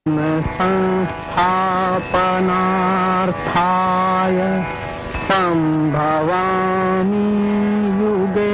संस्थापनार्थाय संभवामि युगे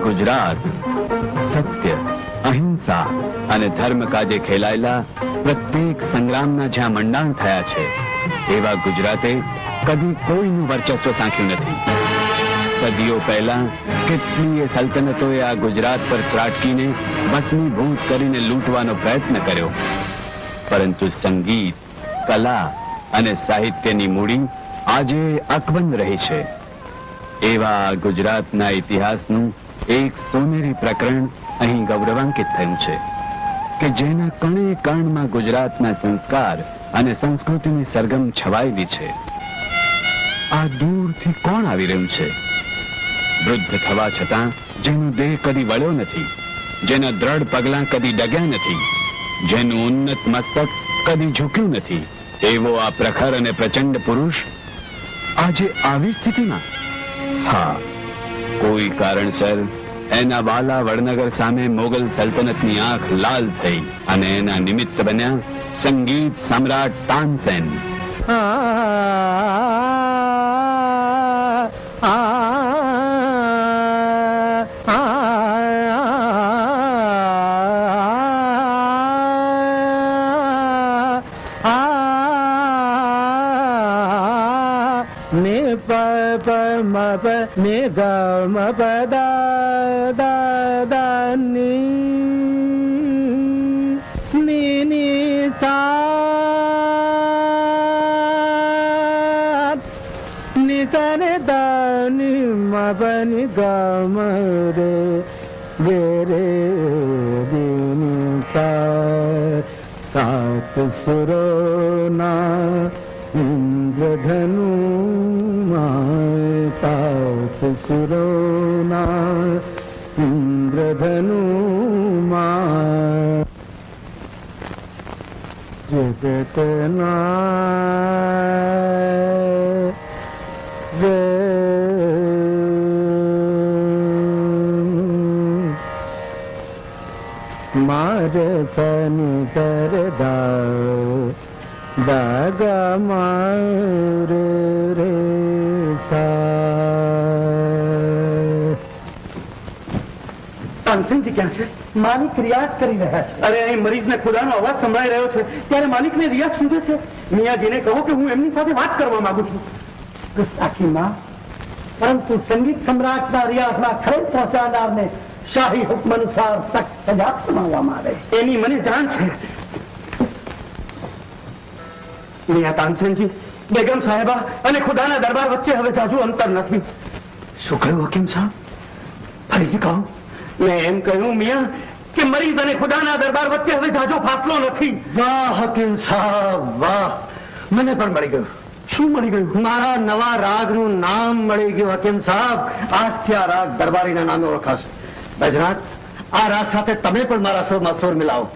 ગુજરાત સત્ય, અહિંસા અને ધર્મ કાજે ખેલાયેલા પ્રત્યેક સંગ્રામના જ્યાં મંડાણ થયા છે એવા ગુજરાતે કદી કોઈનું વર્ચસ્વ સાંખ્યું નથી. સદીઓ પહેલા કેટલીય સલ્તનતોએ આ ગુજરાત પર ત્રાટકીને ભસ્મીભૂત કરીને લૂંટવાનો પ્રયત્ન કર્યો, પરંતુ સંગીત, કલા અને સાહિત્યની મૂડી આજે અકબંધ રહી છે. એવા ગુજરાતના ઇતિહાસનું એક સોનેરી પ્રકરણ અહીં ગૌરવાંકિત થયું છે કે જેના કણે કણમાં ગુજરાતના સંસ્કાર અને સંસ્કૃતિની સરગમ છવાયેલી છે. આ દૂરથી કોણ આવી રહ્યું છે? વૃદ્ધ થવા છતાં જેનો દેહ કદી વળ્યો નથી, જેના દ્રઢ પગલાં કદી ડગ્યા નથી, જેનું ઉન્નત મસ્તક કદી ઝૂક્યું નથી, એવો આ પ્રખર અને પ્રચંડ પુરુષ આજે આવી સ્થિતિમાં. હા, કોઈ કારણસર એના વાલા વડનગર સામે મોગલ સલ્તનતની આંખ લાલ થઈ અને એના નિમિત્ત બન્યા સંગીત સમ્રાટ તાનસેન. ને ગમ પદા દા ની સા નિસર દાની મબની ગમ રે રે રે દિની સા સાત સુરોના ઇન્દ્રધનુ સાત સુરોના ઇન્દ્રધનુમાં જગતના મારે સની સરદા દાગા મારે રે તાનસેનજી ક્યાં છે? માલિક રિયાઝ કરી રહ્યા છે. અરે અહીં મરીઝને ખુદાનો અવાજ સંભળાઈ રહ્યો છે ત્યારે માલિકને રિયાઝ સૂઝે છે. મિયાજીને કહો કે હું એમની સાથે વાત કરવા માંગુ છું. ગુસ્તાખીમાં પરંતુ સંગીત સમ્રાટના રિયાઝમાં ખરેલ પહોંચાડનારને શાહી હુકમ અનુસાર સખ્ત સજા ફરમાવવામાં આવે છે. એની મને જાણ છે. મિયા તાનસેનજી, બેગમ સાહેબા અને ખુદાના દરબાર વચ્ચે હવે જાજુ અંતર નથી. શું કહ્યું હકીમ સાહેબ? ફરીથી કહો. મેં એમ કહ્યું મિયા કે મરીઝ અને ખુદાના દરબાર વચ્ચે હવે જાજો ફાસલો નથી. વાહ હકીમ સાહેબ વાહ, મને પણ મળી ગયું. શું મળી ગયું? મારા નવા રાગનું નામ મળી ગયું હકીમ સાહેબ. આજથી આ રાગ દરબારીના નામે ઓળખાશે. બૈજનાથ, આ રાગ સાથે તમે પણ મારા સુરમાં સુર મિલાવો.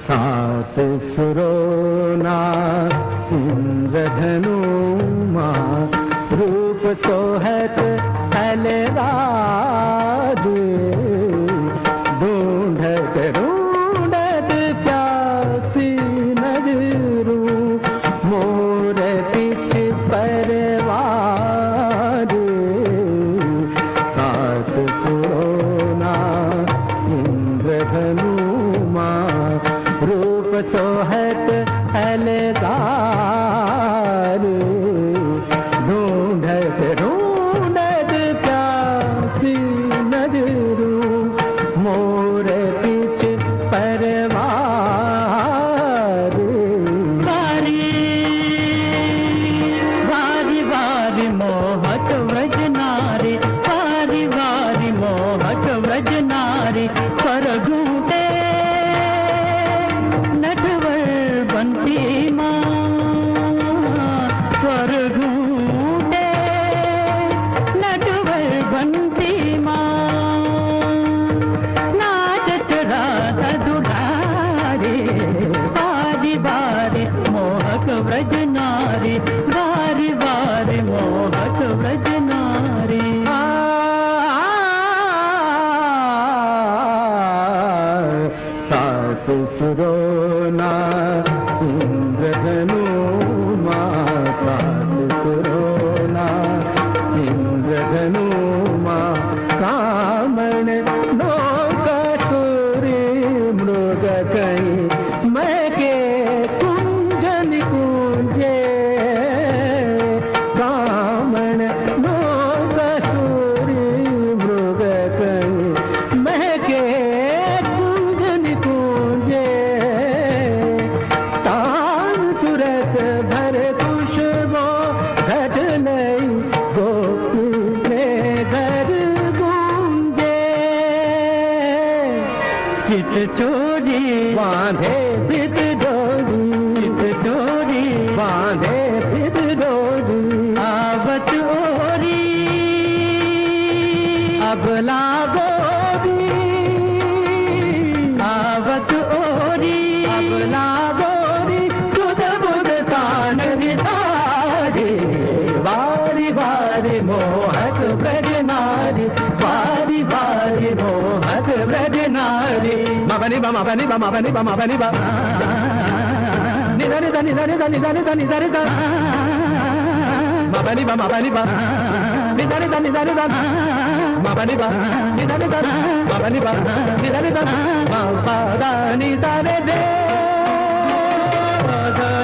सात सुरोना इंद्रधनुमा रूप सोहत अलराज ढूंढत ढूंढत प्यासी नजरूं मोर पिछ परवार सात सुरोना इंद्रधनुमा रूप सोहत अलगार ढूंढत ढूंढत प्यासी नजरूं मोर पीछ परवार वारी वारी मोहक व्रज नारी वारी वारी मोहक व्रज नारी पर घूटे नटवर बंसी माँ स्वर घूटे नटवर बंसी माँ नाचत राधा दुलारे वारी वारी मोहक व्रज नारी वारी वारी मोहक व्रज नारी सात सुरोना इंद्रधनुमा सात सुरोना इंद्रधनुमा कामण नौकसूरी मृग कई मैं के कुंजन कुंजे कामण नौकसूरी मृग कई मैं के कुंजन कुंजे तान सुरत भर खुशबो घट नहीं गोकुल में घर गूंजे चित चोरी बांधे फित डोरी चित चोरी बांधे फित डोरी आवत ओरी अबला गोरी आवत ओरी अबला गोरी सुध बुध सान विसारी वारी वारी मोहक ब्रज नारी वारी वारी मोहक ब्रज नारी मबनी बा मबनी बा मबनी बा मबनी बा निदा निदा निदा निदा निदा निदा निदा निदा मबनी बा मबनी बा निदा निदा निदा निदा मबनी बा निदा निदा मबनी बा निदा निदा मबदा निदा रे दे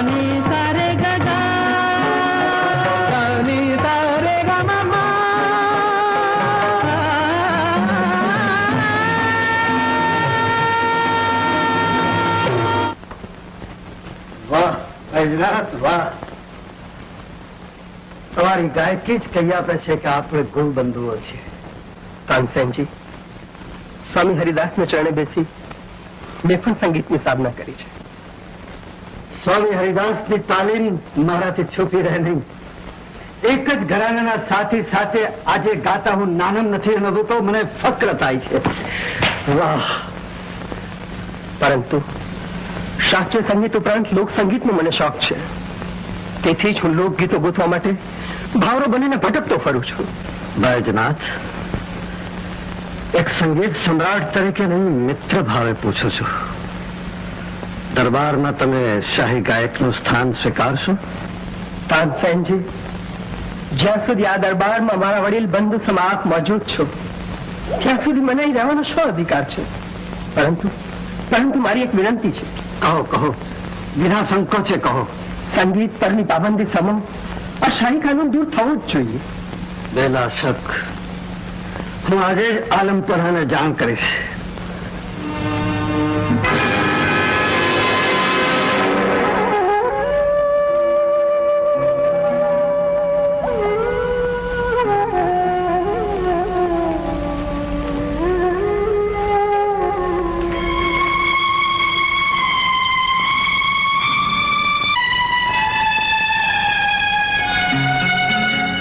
नी सारे गगा नी सारे गा ममा वाह बैजनाथ वाह તમારી ગાયકી જ કહી આપે છે કે આપણે ગુણ બંધુઓ છીએ. તાનસેનજી, સ્વામી હરિદાસને ચરણે બેસી મેં પણ સંગીતની સાધના કરી છે. સ્વામી હરિદાસની તાલીમ મારાથી છુપી રહે નહીં. એક જ ઘરાનાના સાથી સાથે આજે ગાતા હું નાનમ નથી એનો તો મને ફક્ર થાય છે. વાહ! પરંતુ શાસ્ત્રીય સંગીત ઉપરાંત લોક સંગીતનો મને શોખ છે. તેથી જ હું લોકગીતો ગોતવા માટે ભાવરો બનીને ભટકતો ફરું છું. बैजनाथ, एक संगीत सम्राट तरीके नहीं मित्र भावे पूछो छो. दरबाરમાં તમે શાહી ગાયકનું સ્થાન સ્વીકારશો? તાનસેનજી, જ્યાં સુધી આ દરબારમાં મારા વડીલ બંધુ સમા આપ મોજૂદ છો ત્યાં સુધી મને અહીં રહેવાનો શું અધિકાર છે? પરંતુ મારી એક વિનંતી છે. કહો કહો, વિના સંકોચે કહો. સંગીત પરની પાબંદી સમો આ શાહી કાનૂન દૂર થવું જ જોઈએ. બેલા શક, હું આજે જ આલમપરાને જાણ કરીશ.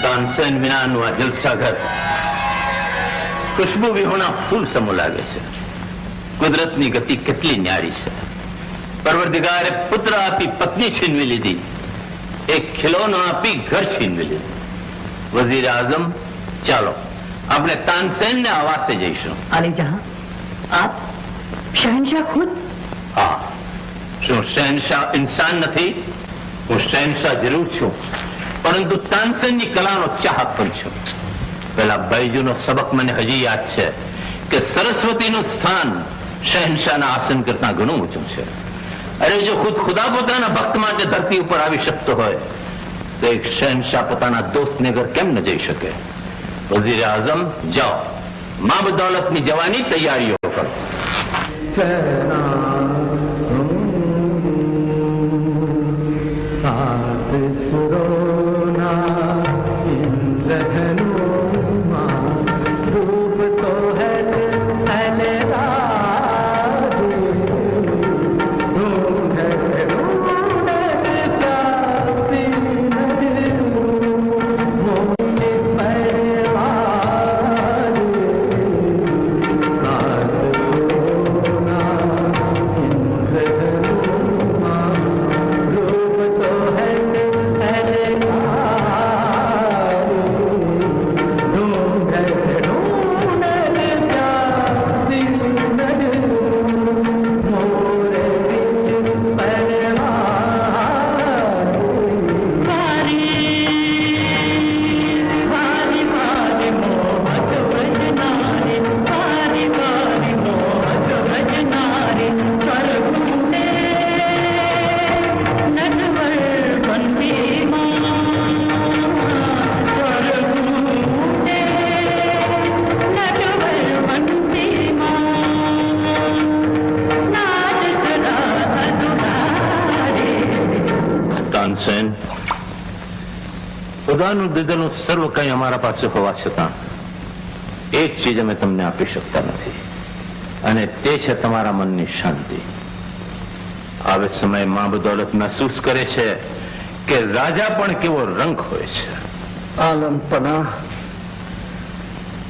તાનસેન વિનાનું આ જલસાઘર ખુશ્બુ વિહોણા ફૂલ સમો લાગે છે. કુદરતની ગતિ કેટલી ન્યારી છે. પરવરદિગારે પુત્ર આપી પત્ની છીનવી લીધી, એક ખિલોનો આપી ઘર છીનવી લીધું. વઝીર આઝમ, ચાલો આપણે તાનસેન ને આવાસે જઈશું. આલી જહાં, આપ શહેનશાહ ખુદ? હા, શું શહેનશાહ ઇન્સાન નથી? હું શહેનશાહ જરૂર છું, પરંતુ તાનસેનની કલાનો ચાહક પણ છું. પેલા બૈજુનો સબક મને હજી યાદ છે કે સરસ્વતીનું સ્થાન શહેનશાહના આસન કરતા ઘણું ઊંચું છે. અરે જો ખુદ ખુદા પોતાના ભક્ત માટે ધરતી ઉપર આવી શકતો હોય તો એક શહેનશાહ પોતાના દોસ્તને ઘર કેમ ન જઈ શકે? વઝીર આઝમ, જાઓ, મા બદૌલતની જવાની તૈયારીઓ કરો. ખુદાનું દીધેલું સર્વ કંઈ અમારા પાસે હોવા છતાં એક ચીજ અમે તમને આપી શકતા નથી, અને તે છે તમારા મનની શાંતિ. આવે સમય મા બદૌલત મહેસૂસ કરે છે કે રાજા પણ કેવો રંગ હોય છે. આલમપના,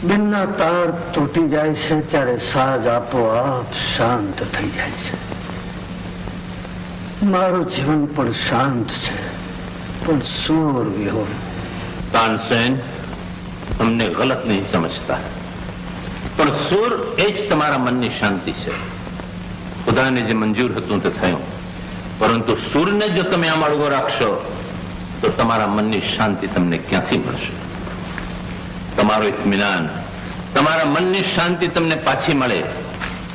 દિનના તાર તૂટી જાય છે ત્યારે સાજ આપોઆપ શાંત થઈ જાય છે. મારું જીવન પણ શાંત છે, પણ સૂર વિહોર. તાનસેન, અમને ગલત નહીં સમજતા, પણ સૂર એ જ તમારા મનની શાંતિ છે. ખુદાને જે મંજૂર હતું તે થયું, પરંતુ સૂરને જો તમે આમ અળગો રાખશો તો તમારા મનની શાંતિ તમને ક્યાંથી મળશે? તમારો ઇત્મીનાન, તમારા મનની શાંતિ તમને પાછી મળે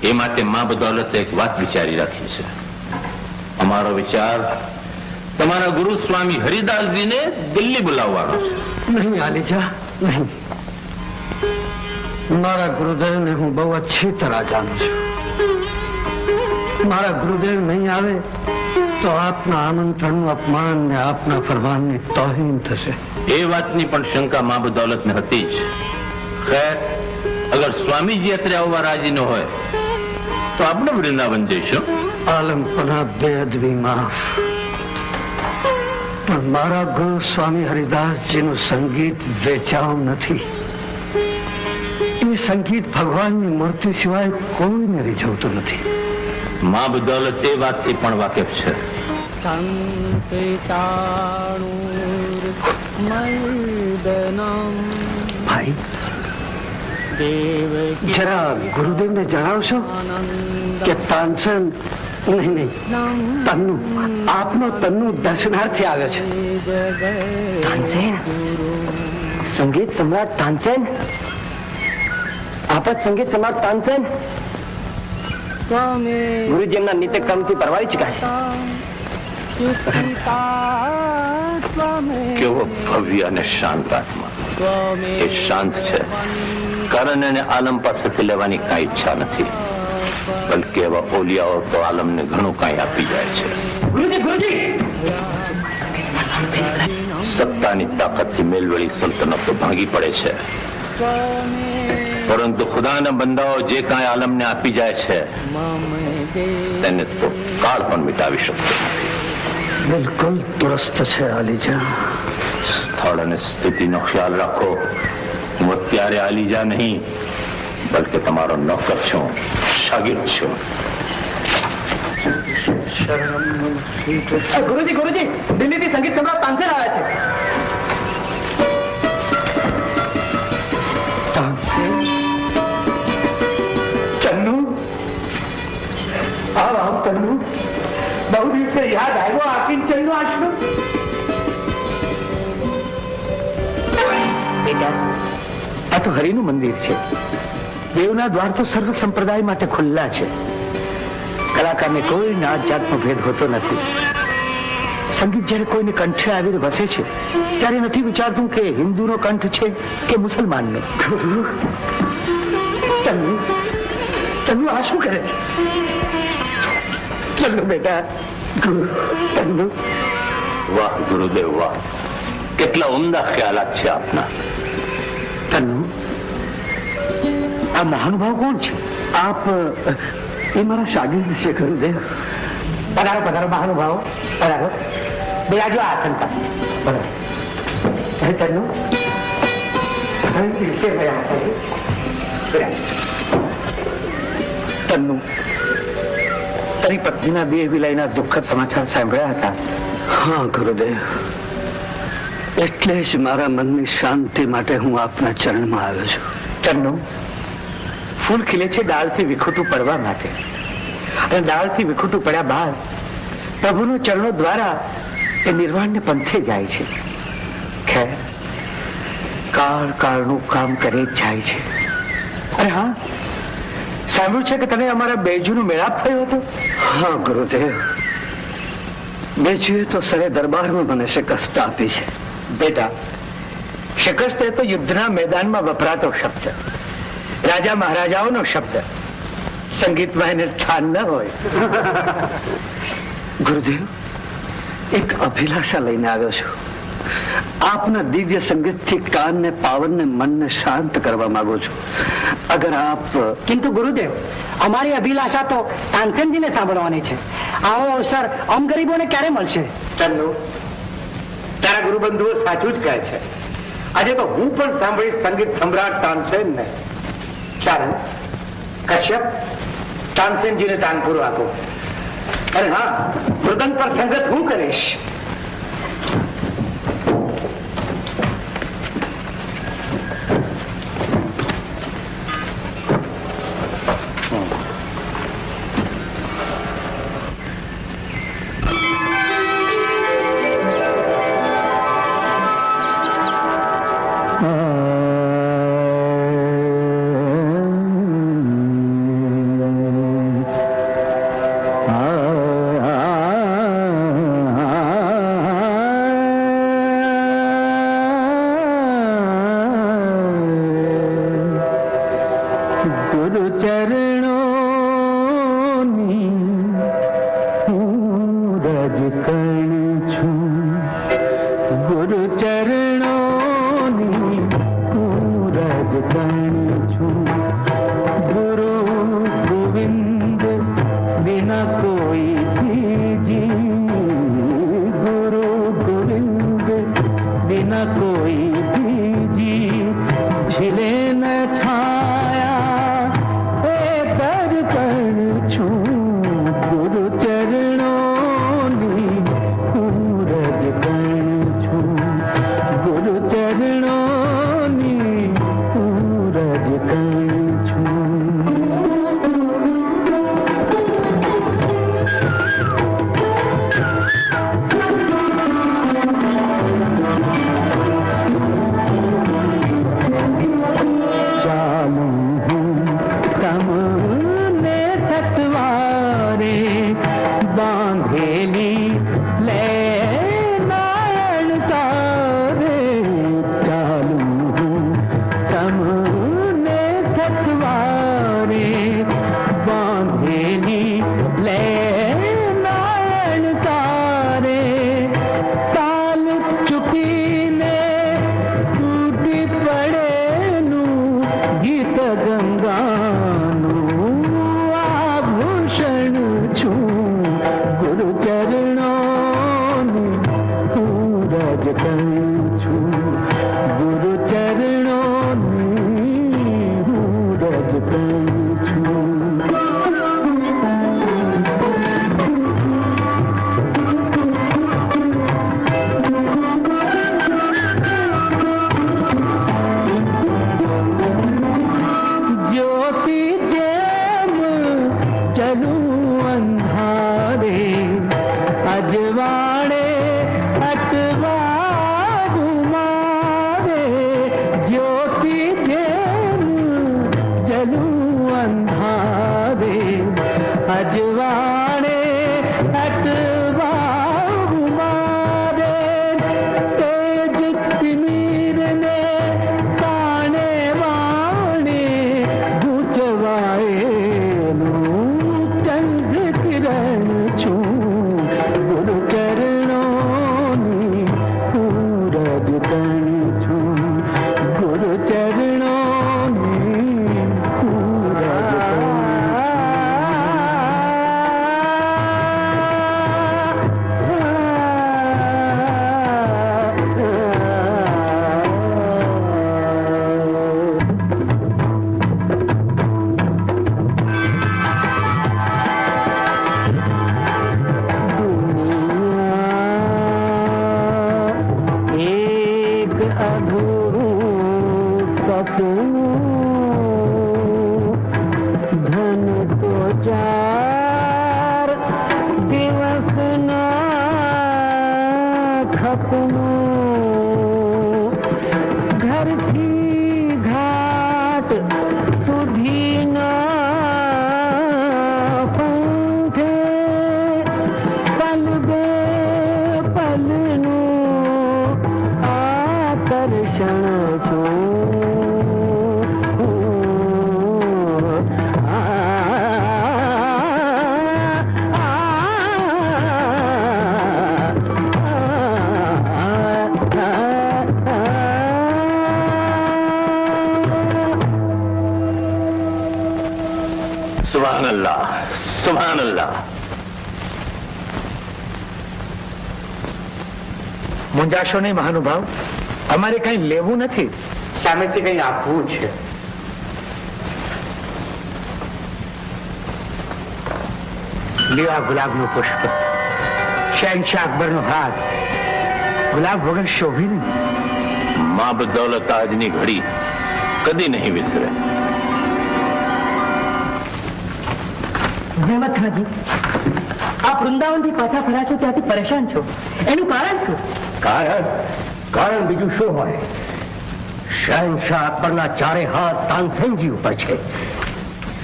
એ માટે મા બદૌલતે એક વાત વિચારી રાખી છે. અમારો વિચાર તમારા ગુરુ સ્વામી હરિદાસજીને દિલ્હી બોલાવવાનો છે. નહીં આલીજા, નહીં. મારા ગુરુદેવને હું બહુ અચ્છી તરહ જાણું છું. મારા ગુરુદેવ નહીં આવે તો આપના આમંત્રણનું અપમાન ને આપના ફરમાનની તોહીન થશે. એ વાતની પણ શંકા મા બદૌલતને હતી જ. ખેર, અગર સ્વામીજી અત્રે આવવા રાજી ન હોય તો આપણે વૃંદાવન જઈશું. આલમપના બેઅદબી માફ, પણ મારા ગુરુ સ્વામી હરિદાસજીનું સંગીત વેચાવ નથી. એ સંગીત ભગવાનની મૂર્તિ સિવાય કોઈને રીઝવતું નથી. મા બદૌલત એ વાતથી પણ વાકેફ છે. સંપિતાણુર ભાઈ જરા ગુરુદેવને જણાવશો કે તાનસેન નહીં તન્નુ આપનો તન્નુ દર્શનાર્થે આવ્યો છે. તાનસેન, સંગીત સમ્રાટ તાનસેન, આપ જ સંગીત સમ્રાટ તાનસેન? ગુરુજી એમના નિત્યક્રમથી પરવારી ચુક્યા છે. કેવો ભવ્ય અને શાંત આત્મા. એ શાંત છે કારણ એને આલમ પાસેથી લેવાની કઈ ઈચ્છા નથી, બલકે એવા ઓલિયાઓ તો આલમને ઘણું કઈ આપી જાય છે. સત્તાની તાકાતથી મેલવળી સલ્તનતો ભાંગી પડે છે, પરંતુ ખુદાના બંદાઓ જે કાંઈ આલમને આપી જાય છે તેને તો કાળ પણ મિટાવી શકતો નથી. બિલકુલ દુરસ્ત છે આલીજા. સ્થળ અને સ્થિતિનો ખ્યાલ રાખો. હું અત્યારે આલીજા નહીં, બલકે તમારો નોકર છું, શાગિર્દ છું. ગુરુજી, ગુરુજી, દિલ્હીથી સંગીત સમ્રાટ તાનસેન આવ્યા છે. ચન્નુ, આવ ચન્નુ. બહુ દિવસે યાદ આવ્યો આખી ચન્નુ આશ્રમ. બેટા, આ તો હરિનું મંદિર છે. દેવના દ્વાર તો સર્વ સંપ્રદાય માટે ખુલ્લા છે. કલાકારને કોઈ નાત જાતનો ભેદ હોતો નથી. સંગીત જ્યારે કોઈને કંઠે આવીને વસે છે ત્યારે નથી વિચારતું કે હિન્દુનો કંઠ છે કે મુસલમાનનો. ચન્નુ, ચન્નુ આ શું કરે છે? ચન્નુ બેટા, ચન્નુ. વાહ ગુરુદેવ વાહ, કેટલા ઉમદા ખ્યાલાત છે આપના. ચન્નુ, આ મહાનુભાવ કોણ છે? આપ એ મારા શાગિર્દ છે ગુરુદેવ. પધારો પધારો મહાનુભાવો, પધારો. બિરાજો આસન પર. બરાબર. ચન્નુ, તન્નુ, તારી પત્નીના દેહ વિલયના દુઃખદ સમાચાર સાંભળ્યા હતા. હા ગુરુદેવ, એટલે જ મારા મનની શાંતિ માટે હું આપના ચરણમાં આવ્યો છું. ચન્નુ, ફૂલ ખીલે છે ડાળથી વિખૂટું પડવા માટે, અને ડાળથી વિખૂટું પડ્યા બાદ પ્રભુના ચરણો દ્વારા એ નિર્વાણને પંથે જાય છે. ખેર, કાળ કાળનું કામ કરે જ જાય છે. અરે હા, સાંભળ્યું છે કે તને અમારા બેજુનો મેળાપ થયો હતો? હા ગુરુદેવ, બેજુએ તો સરે દરબારમાં મને શિકસ્ત આપી છે. બેટા, શિકસ્ત એ તો યુદ્ધના મેદાનમાં વપરાતો શબ્દ, રાજા મહારાજાઓનો શબ્દ. સંગીતમાં એને સ્થાન ન હોય. ગુરુદેવ, એક અભિલાષા લઈને આવ્યો છું. આપના દિવ્ય સંગીતથી કાનને પાવનને મનને શાંત કરવા માંગુ છું. અગર આપ. કિંતુ ગુરુદેવ, અમારી અભિલાષા તો તાનસેનજીને સાંભળવાની છે. આવો અવસર અમ ગરીબોને ક્યારે મળશે? ચન્નુ, તારા ગુરુબંધુઓ સાચું જ કહે છે. આજે તો હું પણ સાંભળીશ સંગીત સમ્રાટ તાનસેનને. સારું, કશ્યપ, તાનસેનજીને તાન પૂરું આપો. અરે હા, મૃદંગ પર સંગત હું કરીશ. બાંધેલી લે નાયણ તારે ચાલુ તમને સથવારે બાંધેલી લે નાયણ તારે તાલ ચૂકીને તૂટી પડેલું ગીત ગંગાનું આભૂષણ છું ગુરુ ચરણોની હું રજ કરું છું ગુરુ ચરણોની હું રજ કરું છું ज्योति जेम चलूं अंधारे अजवाड़े अटवा घुमारे ज्योति जेम चलूं अंधारे अजवाड़े अटवा घुमारे तेज तिमिर ने ताने वाणे ગૂંચવાયેલું ચંદ્ર કિરણ છું ગુરુ ચરણોની હું રજ કરું છું ગુરુ ચરણોની હું રજ એક અધૂરું સપનું ધન તો ચાર દિવસના ખપનું ઘરથી ઘાટ સુધીના પંથે પલ બે પલનું આકર્ષણ છું સુભાન અલ્લાહ, સુભાન અલ્લાહ. મુંજાશો નહીં મહાનુભાવ, અમારે કઈ લેવું નથી, સામેથી કઈ આપવું છે. લ્યો આ ગુલાબનું પુષ્પ, શહેનશાહ અકબરનો હાથ. ગુલાબ વગર શોભી નહીં. માં બદૌલત આજની ઘડી કદી નહીં વિસરે. જહેમત ખાજી, આપ વૃંદાવનથી પાછા ફર્યા છો ત્યાંથી પરેશાન છો, એનું કારણ શું? કારણ બીજું શું હોય? શહેનશાહ અકબરના ચારે હાથ તાનસેનજી ઉપર છે.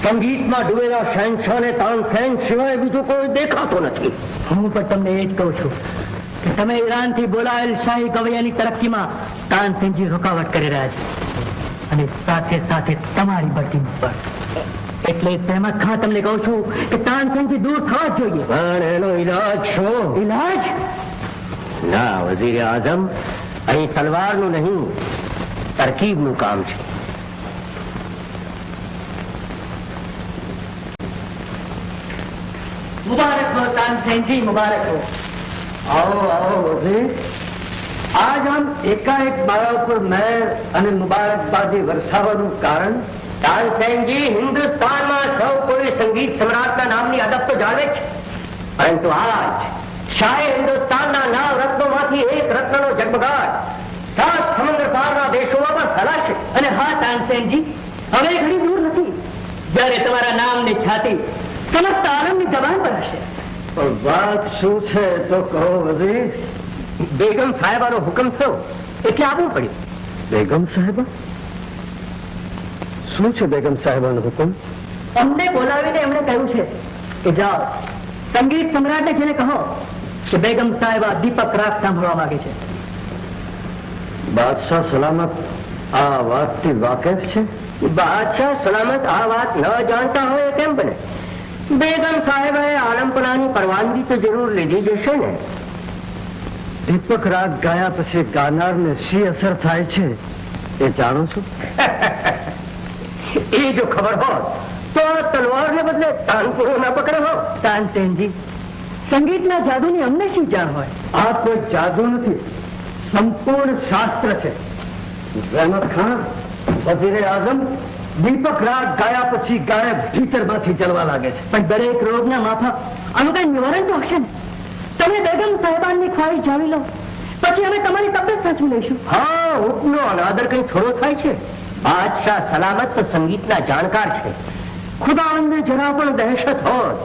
સંગીતમાં ડૂબેલા શહેનશાહને તાનસેન સિવાય બીજું કોઈ દેખાતો નથી. હું પણ તમને એ જ કહું છું કે તમે ઈરાનથી બોલાયેલ શાહી કવૈયાની તરક્કીમાં તાનસેનજી રોકાવટ કરી રહ્યા છે અને સાથે સાથે તમારી બઢતી પર. એટલે સહેમત ખાન તમને કહું છું કે તાનસેનજી દૂર થવા જ જોઈએ. પણ એનો ઈલાજ શું? ઇલાજ? ના વઝીર આઝમ, અહીં તલવારનું નહીં, તરકીબનું કામ છે. मुबारक हो तानसेन जी, मुबारक हो. आओ आओ वजीर. आज हम एकाएक मारा ઉપર મહેર અને મુબારકબાદી વરસાવવાનું કારણ? તાનસેનજી, હિન્દુસ્તાનમાં સૌ કોઈ સંગીત સમ્રાટના નામની અદબ તો જાણે છે, પરંતુ આજ શાહે હિન્દુસ્તાનના 9 રત્નોમાંથી એક રત્નનો જગમગાટ 7 સમુદ્ર પારના દેશોમાં પણ ફેલાશે. અને હા તાનસેનજી, હવે ઘણી દૂર નથી જ્યારે તમારા નામની ખ્યાતિ સમસ્ત આલમની જબાન પર હશે. પણ વાત શું છે તો કહો વઝીર. બેગમ સાહેબાનો હુકમ થયો એટલે આવવું પડ્યું. બેગમ સાહેબા? શું છે બેગમ સાહેબાનો હુકમ? અમને બોલાવીને એમણે કહ્યું છે કે જાઓ, સંગીત સમ્રાટને જેને કહો કે બેગમ સાહેબા દીપક રાગ સાંભળવા માંગે છે. બાદશાહ સલામત આ વાતથી વાકેફ છે? બાદશાહ સલામત આ વાત ન જાણતા હોય કેમ બને? બેગમ સાહેબે આલમપરાની પરવાનગી તો જરૂર લીધી જશે ને. દીપક રાગ ગાયા પછી ગાનારને શી અસર થાય છે એ જાણો છો? એ જો ખબર હોત તો તલવારને બદલે તાનપુરો ના પકડે હો. તાનસેનજી, સંગીતના જાદુની અમને શી જાણ હોય? આ કોઈ જાદુ નથી, સંપૂર્ણ શાસ્ત્ર છે. રહેમત ખાન, વઝીરે આઝમ, દીપક રાગ ગાયા પછી ગાયબ ભીતરમાંથી ચલવા લાગે છે. પણ દરેક રોગના માફક આનું કઈ નિવારણ તો હશે ને. તમે બેગમ સાહેબાનની ખ્વાહિશ જાણી લો, પછી અમે તમારી તબિયત સાચવી લઈશું. હા, ઉપનો અનાદર કઈ થોડો થાય છે. બાદશાહ સલામત તો સંગીતના જાણકાર છે. ખુદાવંદને જરા પણ દહેશત હોત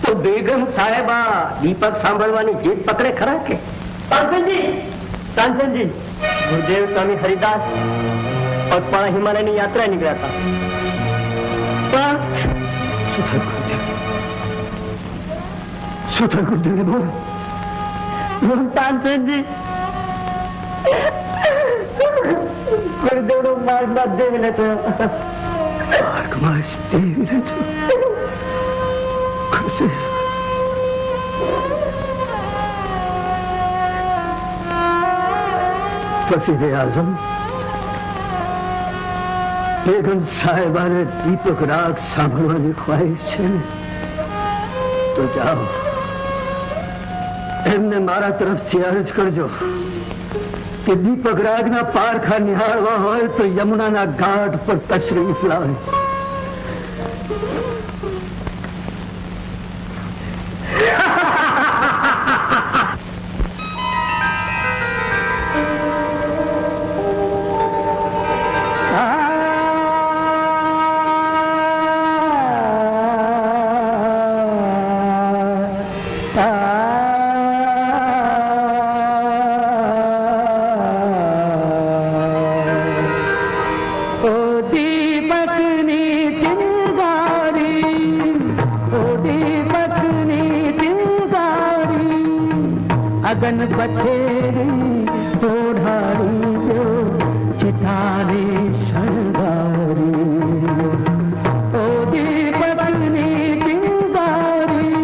તો બેગમ સાહેબા દીપક સાંભળવાની જીદ પકડે ખરા કે? તાનસેનજી, ગુરુદેવ સ્વામી હરિદાસ પગપાળા હિમાલયની યાત્રા નીકળ્યા હતા. શું થયું ગુરુદેવને બોલ? તાનસેનજી, ગુરુદેવનો માર્ગમાં દેવીને થયો. માર્ગમાં દેવીને થયો? ગુરુદેવ, વઝીરે આઝમ, બેગમ સાહેબાને દીપક રાગ સાંભળવાની ખ્વાહિશ છે ને, તો જાઓ એમને મારા તરફથી અરજ કરજો કે દીપક રાગના પારખા નિહાળવા હોય તો યમુનાના ઘાટ પર તશરીફ લાવે. અગન પછેરી ઓઢાડી દો ચિતારે શણગારી. ઓ દીપકની ચિંગારી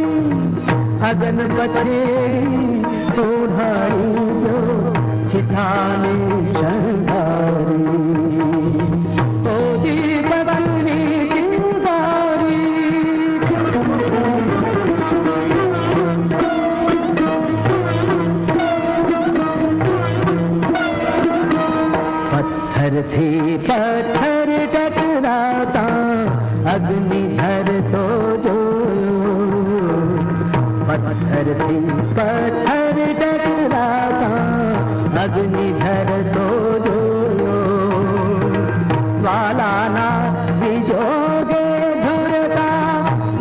અગન પછેરી ઓઢાડી દો ચિતારે શણગારી. ઓ દીપકની પથ્થરથી પથ્થર ટકરાતા અગ્નિ ઝરતો જોયો. પથ્થરથી પથ્થર ટકરાતા અગ્નિ ઝરતો જોયો. વાલાના વિજોગે ઝરતા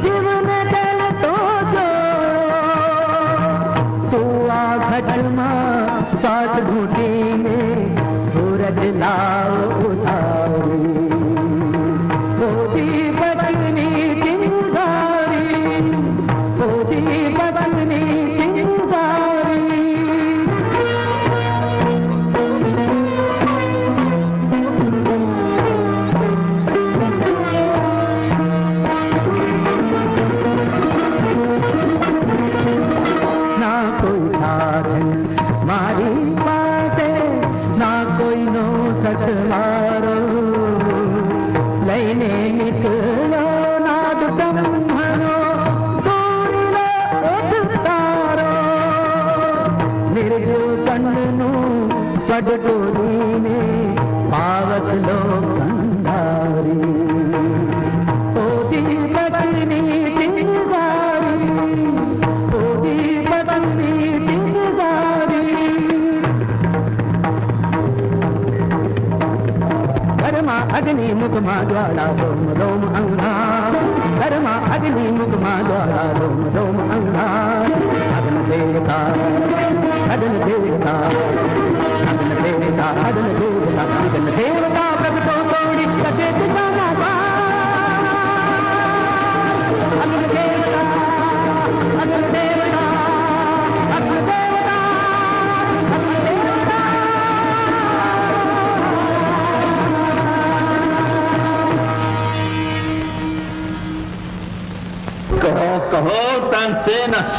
જીવને જલતો જોયો. તું આ ઘટમાં સાત ઘૂંટીને सूरज लाओ उतारी. ओ दीपकनी चिंगारी, ओ दीपकनी चिंगारी. ना कोई साधन मारी पासे, ना कोઈનો સતવારો, લઈને નીકળો નાદ બ્રહ્મનો સોનલો એક તારો. નિર્જુ કંડનું પડટોલીને પાવક લો કંધારી. ઓ દીપકની ચિંગારી, ઓ દીપકની ચિંગારી. अग्नि मुखमा ज्वाला रोम रोम अंगार. धर्मा अग्नि मुखमा ज्वाला रोम रोम अंगार. अग्न देवता, अग्न देवता, अग्न देवता, अग्न देवता, अग्न देवता प्रगटो तोड़ी कटे दिखाना बार. अग्न देवता, अग्न देवता.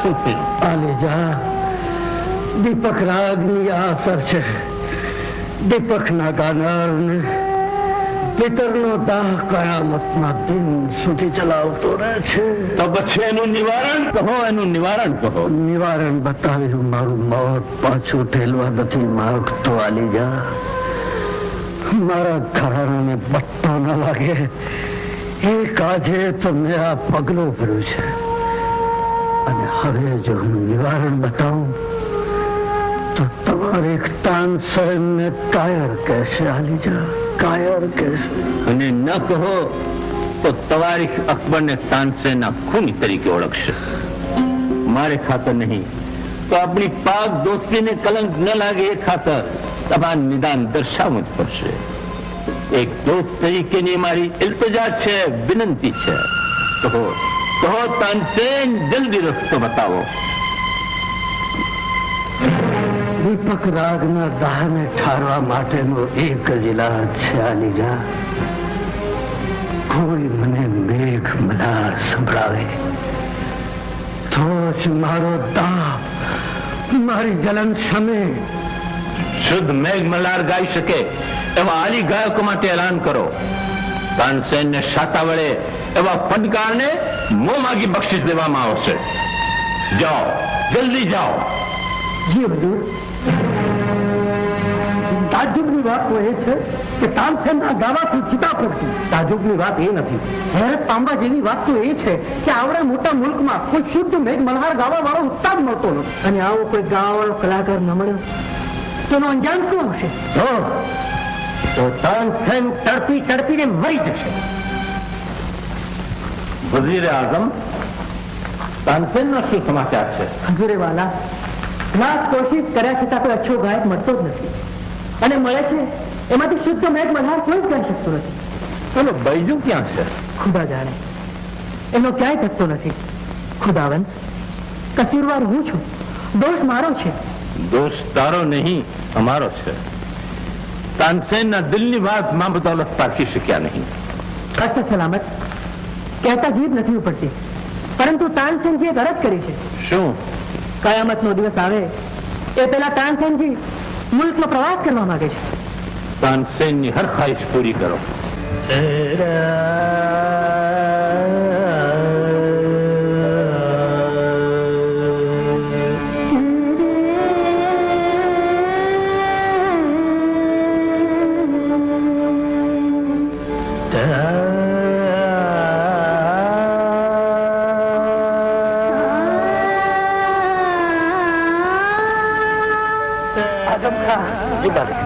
આલેજા દીપક રાગની આ અસર છે. દીપકના ગાનારને પિતરનો દાહ કયામતના દિન સુધી ચલાવતો રહે છે. તો પછી એનું નિવારણ કહો, એનું નિવારણ કહો. નિવારણ બતાવ્યું મારું મોત પાછું ઠેલવા નથી માંગતો આલીજા. મારા ઘરાણાને બટ્ટો ન લાગે એ કાજે તો મેં આ પગલું ભર્યું છે. અને હવે જો હું નિવારણ બતાવું તો તમારે એક તાનસેનને કાયર કહેશે આલીજા, કાયર કહેશે. અને ન કહો તો તવારીખ અકબરને તાનસેનના ખૂની તરીકે ઓળખશે. મારે ખાતર નહીં તો આપણી પાક દોસ્તીને કલંક ન લાગે એ ખાતર તમારું નિદાન દર્શાવવું જ પડશે. એક દોસ્ત તરીકેની મારી ઇલ્તિજા છે, વિનંતી છે. કહો કહો તાનસેન, જલ્દી રસ્તો બતાવો. દીપક રાગના દાહને ઠારવા માટેનો એક જ ઇલાજ છે આલીજા. કોઈ મને મેઘ મલ્હાર સંભળાવે તો જ મારો દાહ, મારી જલન શમે. શુદ્ધ મેઘ મલ્હાર ગાઈ શકે એવા આલી ગાયકો માટે એલાન કરો. તાનસેનને શાતા વડે એવા ફટકારને મોં માગી બક્ષિસ દેવામાં આવશે. જાઓ, જલ્દી જાઓ. જી હજૂર. તાજુબની વાત તો એ છે કે તાનસેનના ગાવાથી ચિતા પડતી. તાજુબની વાત એ નથી, હેરત પામવા જેવી વાત તો એ છે કે આવડા મોટા મુલ્કમાં કોઈ શુદ્ધ મેઘ મલ્હાર ગાવા વાળો ઉસ્તાદ મળતો નથી. અને આવો કોઈ ગાવા વાળો કલાકાર ન મળ્યો તેનો અંજામ શું હશે? તો તાનસેન તડપી તડપીને મરી જશે. વઝીર આઝમ, તાનસેનનો શું સમાચાર છે? હજુરે વાલા, લાખ કોશિશ કર્યા છતાં કોઈ અચ્છો ગાયક મળતો જ નથી. અને મળે છે એમાંથી શુદ્ધ મેઘ મલ્હાર કોઈ જ ગાઈ શકતો નથી. એનો બૈજુ ક્યાં છે? ખુદા જાણે, એનો ક્યાંય થતો નથી. ખુદાવંત, કસૂરવાર હું છું, દોષ મારો છે. દોષ તારો નહીં, અમારો છે. તાનસેનના દિલની વાત માં બદૌલત પારખી શક્યા નહીં. અસ્ત સલામત, કહેતા જીભ નથી ઉપડતી. પરંતુ તાનસેનજીએ એક અરજ કરી છે. શું? કયામતનો દિવસ આવે એ પહેલા તાનસેનજી મુલ્કનો પ્રવાસ કરવા માંગે છે. તાનસેનની હર ખ્વાહિશ પૂરી કરો.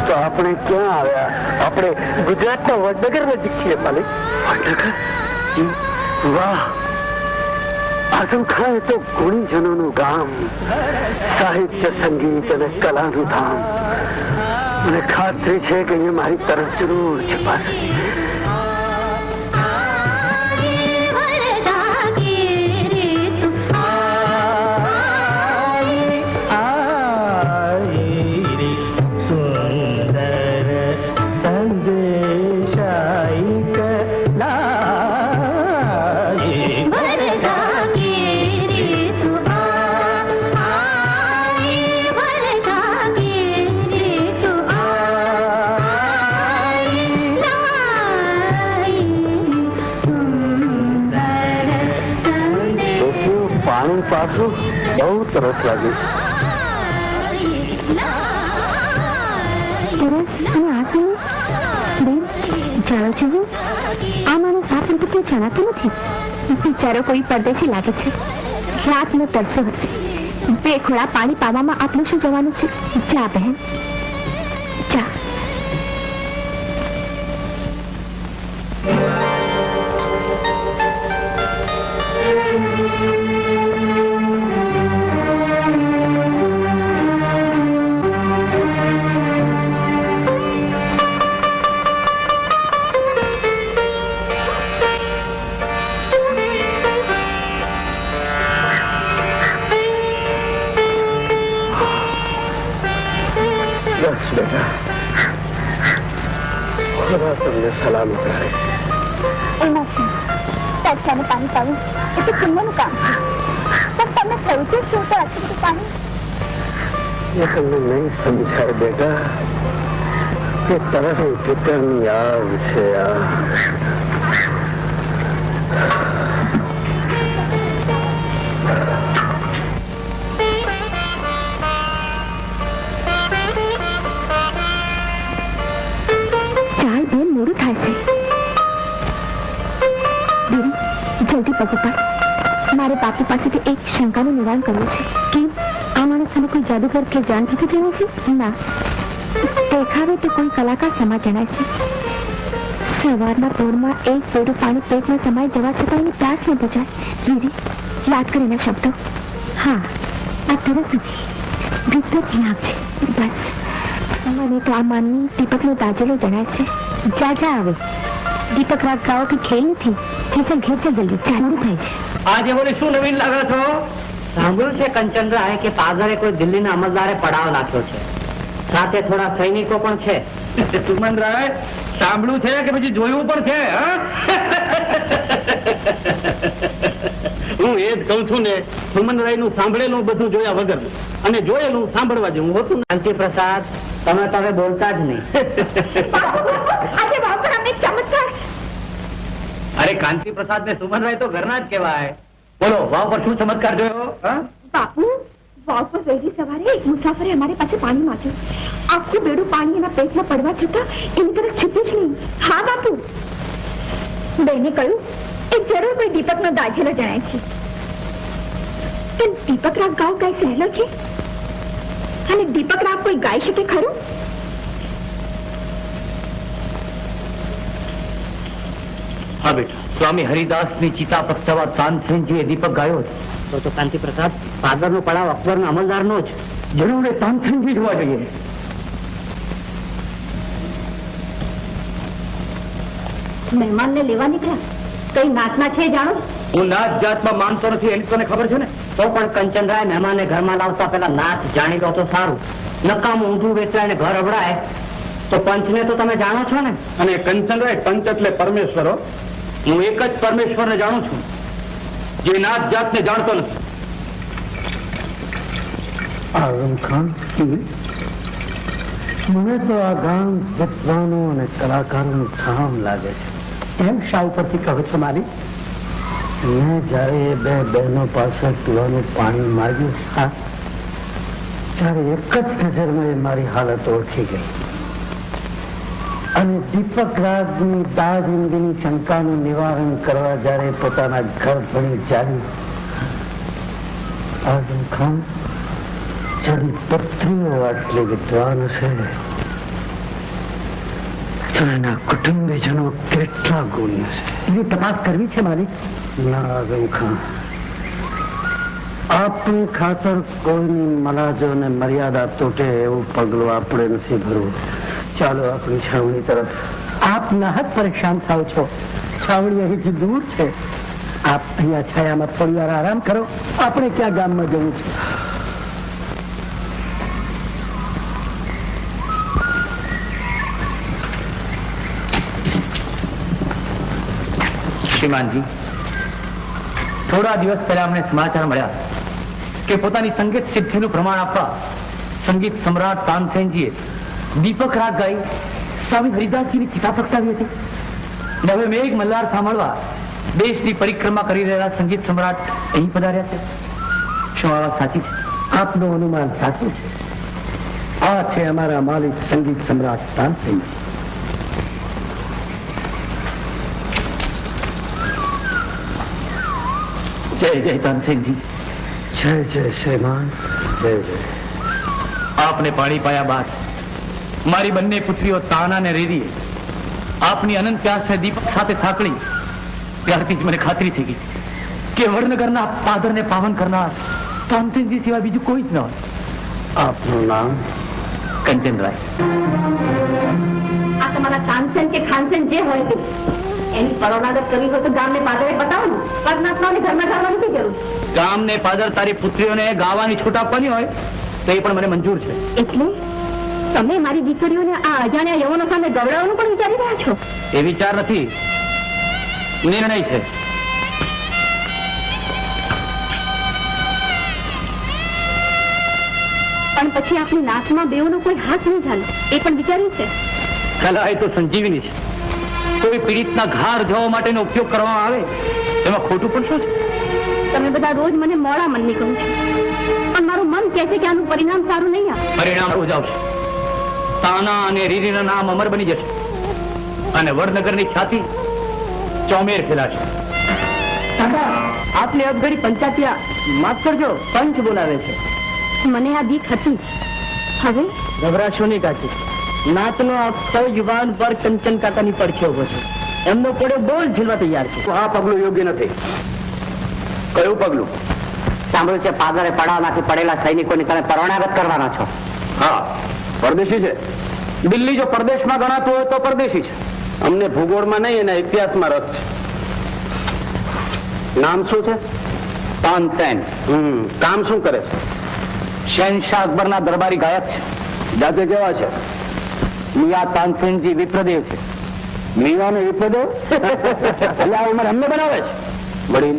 તો આપણે ક્યાં આવ્યા? આપણે ગુજરાતના વડનગર નજીક છીએ માલિક. વડનગર? વાહ, આઝમ ખાન એ તો ગુણીજનોનું ગામ, સાહિત્ય, સંગીત અને કલાનું ધામ. મને ખાતરી છે કે અહીંયા મારી તરફ જરૂર છપાશે. પાછું બહુ તરસ લાગી. તરસ અને આંસુ બેન, જાણો છો હું આ માણસ આ પંથકને જણાતો નથી. બિચારો કોઈ પરદેશી લાગે છે. રાતનો તરસો હશે. બે ખોળા પાણી પાવામાં આપણે શું જવાનું છે? જા બહેન, જા. તમને સલામ કરે. એમાં તરસાને પાણી પાવું એ તો પુણ્યનું કામ છે. તમને થયું છે શું તો આટલું બધું પાણી? ये तुमने नहीं समझा बेटा कि तरह फिक्र आग से ચાલ બેન, મોડું થાય છે. બેન, જલ્દી પગ ઉપર. મારે બાપુ પાસેથી એક શંકાનું નિવારણ કરવું છે. કેમ? આ માણસ તને કોઈ જાદુગર કે જાણ થતું જણાય છે? ના, દેખાવે તો કોઈ કલાકાર સમા જણાય છે. સવારના પોરમાં એક પેડું પાણી પેટમાં સમાઈ જવા છતાં એની પ્યાસ ન બુજાય. રીરી, યાદ કરીને શબ્દો. હા, આ તરસ નથી, વિદ્યુત નાક છે. બસ, મને તો આ માનની દીપકનો દાજેલો જણાય છે. જા જા આવે. દીપક રાગ ગાઓ કે ખેલ નથી. ચાલ ઘેર ચાલ જલ્દી, ચાલુ થાય છે. આજે બોલે શું નવીન લાગે છો? સાંભળ્યું છે કંચનરાય કે પાદરે કોઈ દિલ્હીના અમલદારે પડાવ નાખ્યો છે, સાથે થોડા સૈનિકો પણ છે. સુમનરાય, સાંભળ્યું છે કે પછી જોયું પણ છે? હું એ જ કઉ છું ને, સુમનરાય નું સાંભળેલું બધું જોયા વગર અને જોયેલું સાંભળવા જેવું હોતું. શાંતિ પ્રસાદ, તમે તો હવે બોલતા જ નહીં. આજે બાપુ અમને ચમત્કાર. અરે કાંતિ પ્રસાદ ને સુમનરાય તો ઘરના જ કહેવાય. બોલો, વાવ પર શું ચમત્કાર જોયો? બાપુ, વાવ પર વહેલી સવારે એક મુસાફરે અમારી પાસે પાણી માંગ્યું. આખું બેડું પાણી એના પેટમાં પડવા છતાં એની તરફ છૂટ્યું જ નહીં. હા બાપુ, બેને કહ્યું એ જરૂર કોઈ દીપકનો દાજેલો જણાય છે. પણ દીપક રાગ ગાવ કઈ સહેલો છે? અને દીપક રાગ કોઈ ગાઈ શકે ખરું? હા બેટા, સ્વામી હરિદાસની ચિતા પક્ષવા તાનસેનજીએ દીપક ગાયો હતો. તો કાંતિ પ્રસાદ, પાદરનો પડાવ અકબરના અમલદારનો જ. જરૂર એ તાનસેનજી જોવા જોઈએ. મહેમાનને લેવા નીકળ્યા. કઈ નાચના છે જાણો? હું નાચ જાતમાં માનતો નથી, એની તને ખબર છે ને. તો પણ કંચનરાય મહેમાનને ઘરમાં લાવતા પેલા નાચ જાણી લો તો સારું. નકામું ઊંધું વેચાય ઘર અબડાય તો પંચને તો તમે જાણો છો ને. અને કંચનરાય, પંચ એટલે પરમેશ્વર હો. હું એક જ પરમેશ્વરને જાણું છું, જે નાત જાતને જાણતો નથી. આઝમ ખાન, મને તો આ ગામ વિદ્વાનો અને કલાકારોનું ધામ લાગે છે. એમ શા ઉપરથી કહો છો મારી? મેં જયારે એ બે બહેનો પાસે પીવાનું પાણી માંગ્યું, હા, ત્યારે એક જ નજરમાં એ મારી હાલત ઓળખી ગઈ. અને દીપક રાજની દાજિંદીની શંકાનું નિવારણ કરવા જયારે પોતાના ઘર ભણી ચાલી, આઝમ ખાન, જેની પત્નીઓ આટલી વિદ્વાન છે તો એના કુટુંબીજનો કેટલા ગુણ છે? એની તપાસ કરવી છે મારી. ના આઝમ ખાન, આપની ખાતર કોઈની મલાજો ને મર્યાદા તૂટે એવું પગલું આપણે નથી ભરવું. ચાલો આપણી છાવણી તરફ. આપ નાહક પરેશાન થાવ છો. છાવણી અહીંથી દૂર છે. આપ અહીંયા છાયામાં થોડી વાર આરામ કરો. આપણે ક્યાં ગામમાં જવું છે? શ્રીમાનજી, થોડા દિવસ પહેલા અમને સમાચાર મળ્યા કે પોતાની સંગીત સિદ્ધિનું પ્રમાણ આપવા સંગીત સમ્રાટ તાનસેનજીએ દીપક રાગ ગાઈ સ્વામી હરિદાસજીની ચિતા પ્રગટાવી હતી. હવે મેઘ મલ્હાર સાંભળવા દેશની પરિક્રમા કરી રહેલા સંગીત સમ્રાટ અહીં પધાર્યા છે. શું આ વાત સાચી છે? આપનું અનુમાન સાચું છે. આ છે અમારા માલિક સંગીત સમ્રાટ તાનસેનજી. જય જય તાનસેનજી. જય જય શ્રીમાન, જય જય. આપને પાણી પાયા બાદ મારી બંને પુત્રીઓ તાના ને રેરીએ આપની અનંત પ્યાસને દીપક સાથે સાંકળી ત્યારથી જ મને ખાતરી થઈ ગઈ કે વડનગરના પાદરને પાવન કરનાર તાનસેનજી સિવાય બીજું કોઈ જ ન હોય. આપનું નામ? કંચનરાય. આ તમારા તાનસેન કે ખાનસેન જે હોય તે એની પરોનાગત કરવી હોય તો ગામને પાદરે બતાવો ને. પગનાથનાઓને ઘરમાં જવા નથી જરૂર. ગામને પાદર તારી પુત્રીઓને ગાવાની છૂટ આપવાની હોય તો એ પણ મને મંજૂર છે. એટલે તમે મારી દીકરીઓને આ અજાણ્યા યવનો સામે ગવડાવવાનું પણ વિચારી રહ્યા છો? એ વિચાર નથી, નિર્ણય છે. પણ પછી આપણી નાશમાં બેઉનો કોઈ હાથ નહીં ચાલે એ પણ વિચાર્યું છે. કલા એ તો સંજીવની છે. કોઈ પીડિતના ઘાર જોવા માટેનો ઉપયોગ કરવામાં આવે એમાં ખોટું પણ શું છે? તમે બધા રોજ મને મોડા મનની કહો છો, પણ મારું મન કહે છે કે આનું પરિણામ સારું નહીં આવે. પરિણામ રોજ આવશે. તાના અને રીરીના નામ અમર બની જશે અને વડનગરની ખ્યાતિ ચોમેર ફેલાશે. આપને અબઘડી પંચાયતિયા માફ કરજો, પંચ બોલાવે છે. મને આ બીક હતી. હવે ગભરાશો નહીં કાકી. નાતનો આખો યુવાન પર કંચન કાકાની પડખે ઉભો છે. એમનો કોડે બોલ ઝીલવા તૈયાર છે. આ પગલું યોગ્ય નથી. કયું પગલું? સાંભળ્યું છે પાદરે પડાવમાંથી પડેલા સૈનિકોને તમે પરણાગત કરવાના છો. હા, પરદેશી છે. દિલ્હી જો પરદેશમાં ગણાતું હોય તો પરદેશી છે. અમને ભૂગોળમાં નહીં એના ઇતિહાસમાં રસ છે. નામ શું છે? તાનસેન. કામ શું કરે છે? શહેનશાહ અકબરના દરબારી ગાયક છે. જાતે કેવા છે? મિયા તાનસેનજી વિપ્રદેવ છે. મિયાને વિપ્રદેવ એટલે આ ઉંમર અમને બનાવે છે. વડીલ,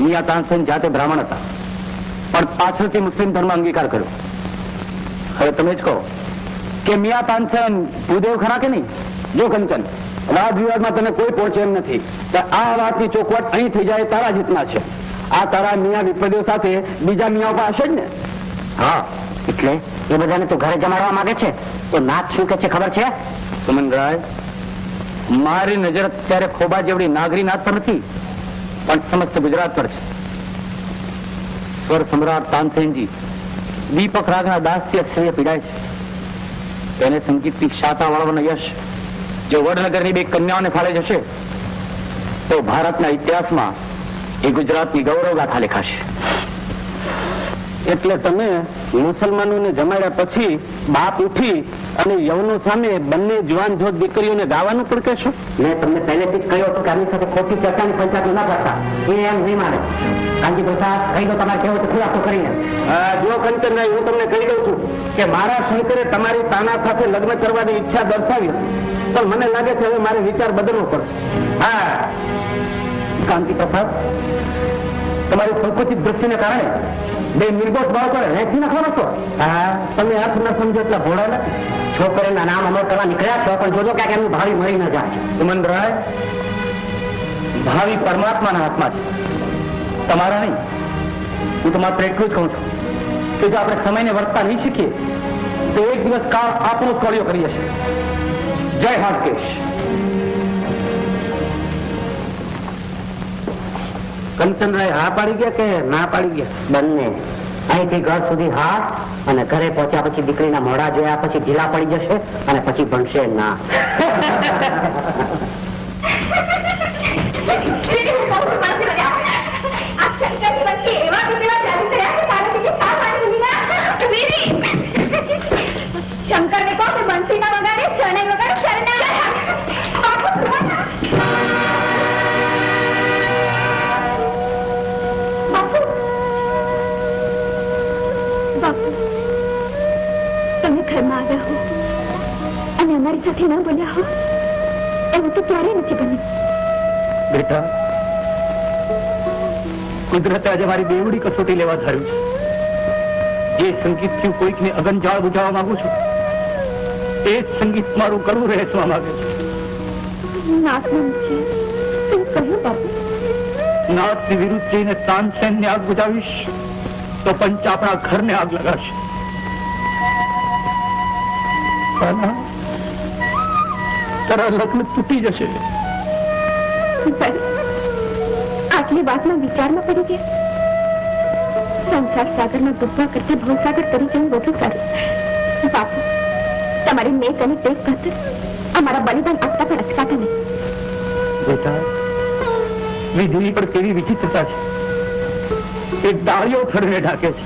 મિયા તાનસેન જાતે બ્રાહ્મણ હતા, પણ પાછળથી મુસ્લિમ ધર્મ અંગીકાર કર્યો. હવે તમે જ કહો કે મિયા તાનસેન ભૂદેવ ખરા કે નહીં? જો કંચન, વાદ વિવાદમાં તને કોઈ પહોંચે એમ નથી. આ વાતની ચોખવટ અહીં થઈ જાય તારા જીતના છે. આ તારા મિયા વિપ્રદેવ સાથે બીજા મિયા પર હશે જ ને? હા, એટલે એ બધાને તો ઘરે જમાડવા માંગે છે. તો નાથ શું કે છે ખબર છે? સુમનરાય, મારી નજર અત્યારે ખોબા જેવડી નાગરી નાથ પર નથી, પણ સમસ્ત ગુજરાત પર છે. સ્વર સમ્રાટ તાનસેનજી દીપક રાગના દાસથી અક્ષરે પીડાય છે. તેને સંગીતની શાતા વાળવાનો યશ જો વડનગરની બે કન્યાઓને ફાળે જશે તો ભારતના ઇતિહાસમાં એ ગુજરાતની ગૌરવ ગાથા લેખાશે. એટલે તમે મુસલમાનોને જમાડ્યા પછી બાપ ઉઠી અને યવનો સામે બંને જુવાન જોત દીકરીઓને ગાવાનું પણ કહેશો? મેં તમને પહેલેથી જ કહ્યું હતું કે આની સાથે ખોટી ચર્ચાની પંચાયત ન કરતા. એ એમ નહીં માને. કાંજી બેટા કહી દો, તમારે કેવો તો ખુલાસો કરીને. જો કંચનભાઈ, હું તમને કહી દઉં છું કે મારા શંકરે તમારી તાના સાથે લગ્ન કરવાની ઈચ્છા દર્શાવી, પણ મને લાગે છે હવે મારે વિચાર બદલવો પડશે. હા કાંતિ પ્રસાદ, તમારી સંકુચિત દ્રષ્ટિને કારણે બે નિર્દોષ બાળકો રહેતી નાખવાનો છો. હા, તમે અર્થ ન સમજો એટલા ભોળા નથી. છોકરીના નામ અમર કરવા નીકળ્યા છો, પણ જોજો ક્યાંક એમનું ભાવિ મળી ન જાય. સુમનરાય, ભાવિ પરમાત્માના હાથમાં છે, તમારા નહીં. હું તો માત્ર એટલું જ કહું છું કે જો આપણે સમયને વર્તતા નહીં શીખીએ તો એક દિવસ કાળ આપણો કોળિયો કરી હશે. જય હાટકેશ. કંચનરાય હા પાડી ગયા કે ના પાડી ગયા? બંને. અહીંથી ઘર સુધી હા, અને ઘરે પહોંચ્યા પછી દીકરીના મોઢા જોયા પછી ઢીલા પડી જશે અને પછી ભણશે ના. શંકર ને કહો કે બંસી ના વગાડે, શરણે વગાડે, શરણે. બાપુ, તમે ઘરમાં આવ્યા હો અને અમારી સાથે ન બોલ્યા હો એવું તો ક્યારેય નથી બન્યું. બેટા, કુદરતે આજે મારી બેવડી કસોટી લેવા ધાર્યું છે. જે સંગીતથી કોઈકને અગનજાળ બુજાવવા માંગુ છું, એ જ સંગીત મારું કરવું રહેવા માંગે છે. નાથનું છે શું કહ્યું બાપુ? નાથની વિરુદ્ધ જઈને તાનસેનને આગ બુજાવીશ તો પંચ આપણા ઘરને આગ લગાડશે. તારા લગ્ન તૂટી જશે. આટલી વાતમાં વિચારમાં પડી ગયા. સંસાર સાગરમાં ડૂબવા કરતા ભવસાગર કરી જવું વધુ સારું. બાપુ, તમારી નેક અને ટેક ખાતર અમારા બલિદાન આપતા પણ અચકાતા નહીં. બેટા, વિધિની પણ કેવી વિચિત્રતા છે. એક ડાળીઓ થડને ઢાકે છે,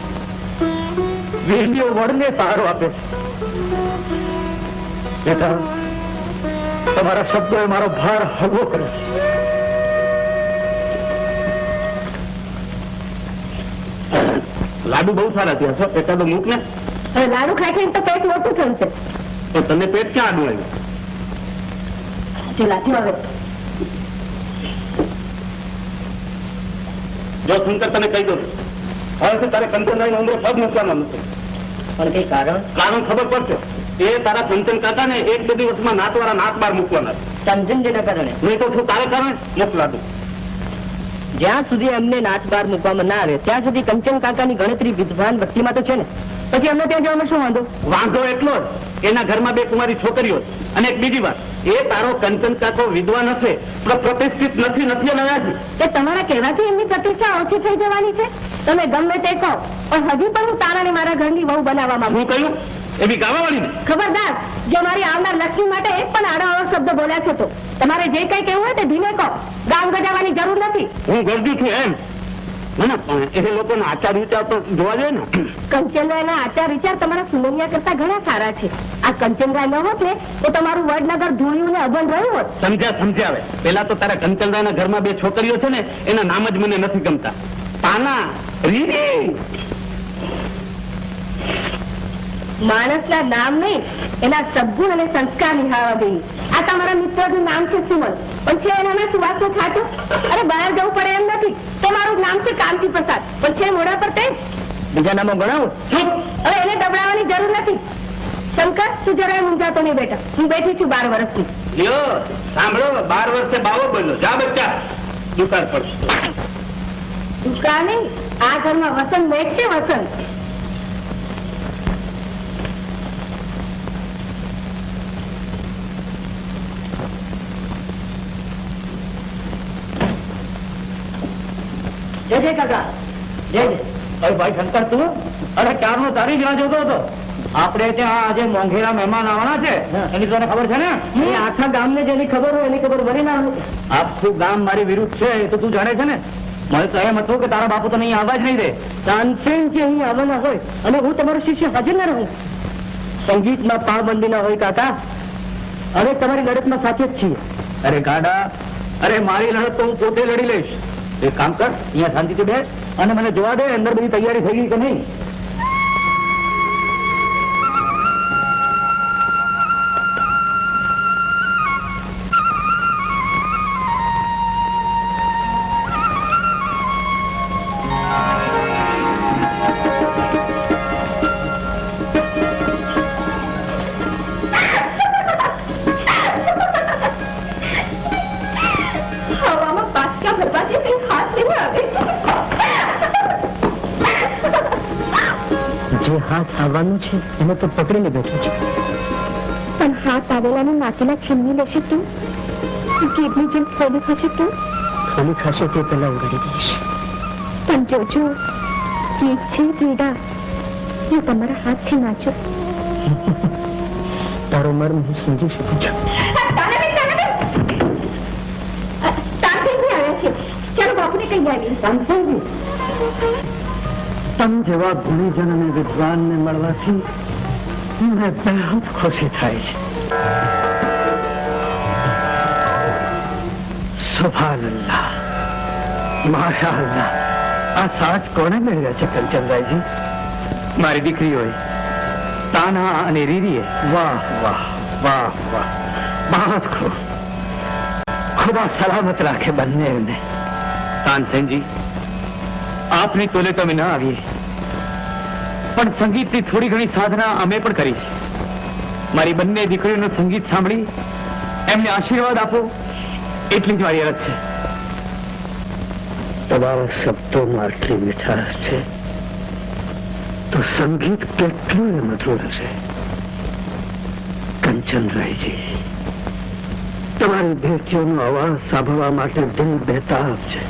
વેલીઓ વડને સહારો આપે છે. બેટા, તમારા શબ્દોએ મારો ભાર હળવો કરે છે. લાડુ બહુ સારા થયા છો, એકાદો મૂક ને. હવે લાડુ ખાઈ ખાઈને તો પેટ મોટું થયું છે. તો તને પેટ ક્યાં આડું આવ્યું? જો લાગ્યું હવે. જો સુંદર તને કહી દઉં, હવે તારે કંચનરાયની ઉંમરે પગ મૂકવાના નથી. પણ કઈ કારણ? કારણ ખબર પડશે. એ તારા કંચન કાકા ને એક બે દિવસમાં નાતવાળા નાત બાર મૂકવાના છે. સમજણજીના કારણે? નહીં તો શું તારે કારણે મોકલા દઉં. જ્યાં સુધી એમને નાત બાર મૂકવામાં ના આવે ત્યાં સુધી કંચન કાકાની ગણતરી વિદ્વાન વ્યક્તિમાં તો છે ને, પછી અમને ત્યાં જવામાં શું વાંધો? વાંધો એટલો જ એના ઘરમાં બે કુમારી છોકરીઓ છે. અને એક બીજી વાત, એ તારો કંચન કાકો વિદ્વાન હશે પણ પ્રતિષ્ઠિત નથી નથી કે તમારા કહેવાથી એમની પ્રતિષ્ઠા ઓછી થઈ જવાની છે? તમે ગમે તે કહો પણ હજી પણ હું તારાને મારા ઘરની વહુ બનાવવા માંગુ. હું કહ્યું એવી ગાવાવાળી ને? ખબરદાર, જો મારી આવનાર લક્ષ્મી માટે એક પણ આડો આવો શબ્દ બોલ્યા છો તો તમારે જે કઈ કહેવું હોય તે ધીમે કહો. ગામ ગજાવવાની જરૂર નથી. હું ગરજુ છું એમ? ના પણ એ લોકોનો આચાર વિચાર તો જોવા જોઈએ ને. કંચનરાયના આચાર વિચાર તમારા સુનરિયા કરતા ઘણા સારા છે. આ કંચનરાય ન હોત ને તો તમારું વડનગર ધૂળિયું ને અભણ રહ્યું હોત. સમજ્યા. પેલા તો તારા કંચનરાયના ઘરમાં બે છોકરીઓ છે ને એના નામ જ મને નથી ગમતા. પાના, રીરી. માણસના નામ નહીં, એના સદગુણ અને સંસ્કાર નિહાળવા જોઈએ. આ તમારા મિત્રનું નામ છે સુમન, પણ છે એના સુવાસનો છાંટો. અરે બહાર જવું પડે એમ નથી. તમારું નામ છે કાંતિ પ્રસાદ, પણ છે મોઢા પર તેજ. બીજા નામો ગણાવું? હવે એને દબડાવવાની જરૂર નથી. શંકર, તું જરાય મૂંઝાતો નહીં બેટા. હું બેઠી છું 12 વર્ષથી. લ્યો સાંભળો, 12 વર્ષે બાવો બોલ્યો. જા બચ્ચા, દુકાળ પડશે. દુકાળ નહીં, આ ઘરમાં વસંત બેઠશે વસંત. જય જય કાકા, જય જય. અરે ભાઈ શંકર, તું? અરે ચારનો તારી જ રાહ જોતો હતો. આપણે ત્યાં આજે મોંઘેરા મહેમાન આવવાના છે, એની તને ખબર છે ને? એ આખા ગામને જેની ખબર હોય એની ખબર ભરી ના હોય. આખું ગામ મારી વિરુદ્ધ છે એ તો તું જાણે છે ને. મને તો એમ હતું કે તારા બાપુ તો અહીં આવવા જ નહીં દે. તાનસેનજી અહીં આવવાના હોય અને હું તમારો શિષ્ય હાજર ના રહું. સંગીતમાં પાબંદી ના હોય કાકા. હવે તમારી લડતમાં સાથે જ છીએ. અરે ગાડા, અરે મારી લડત તો હું પોતે લડી લઈશ. એક કામ કર, અહીંયા શાંતિથી બેસ અને મને જોવા દે અંદર બધી તૈયારી થઈ ગઈ કે નહીં. હવામાં પાછા ભરવાથી કંઈ હાથ નહીં આવે. જે હાથ આવવાનું છે એને તો પકડીને બેઠો છે. પણ હાથ આવેલાને નાકેલા છીનવી લેશે તું? ગીતની જેમ ખોલી થશે તું? ખોલી ખાશે તે પહેલા ઉગાડી દઈશ. પણ જોજો, ગીત છે પીડા, એ તમારા હાથ છે નાચો. તારો મર્મ હું સમજી શકું છું. તમ જેવા ગુણીજન અને વિદ્વાનને મળવાથી મને બહુ ખુશી થાય છે. સુભાનઅલ્લાહ, માશાઅલ્લાહ. આ સાચ કોને મેળવ્યા છે કંચનરાયજી? મારી દીકરીઓએ તાના અને રીરીએ. વાહ વાહ વાહ વાહ, બહુત ખૂબ. ખુદા સલામત રાખે બંનેને. તાનસેનજી, આપની તોલે તો અમે ન આવીએ, પણ સંગીતની થોડી ઘણી સાધના અમે પણ કરી છે. મારી બંને દીકરીઓનું સંગીત સાંભળી એમને આશીર્વાદ આપો એટલી જ મારી અરજ છે. તમારા શબ્દોમાં આટલી મીઠાશ છે તો સંગીત કેટલું મધુર હશે. કંચનરાયજી, તમારી બેટીઓનો અવાજ સાંભળવા માટે દિલ બેતાબ છે.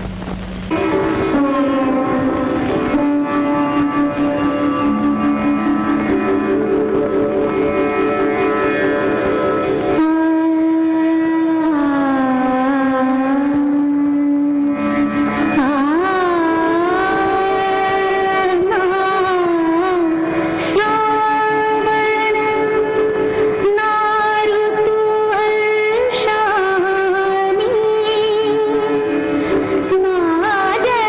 ના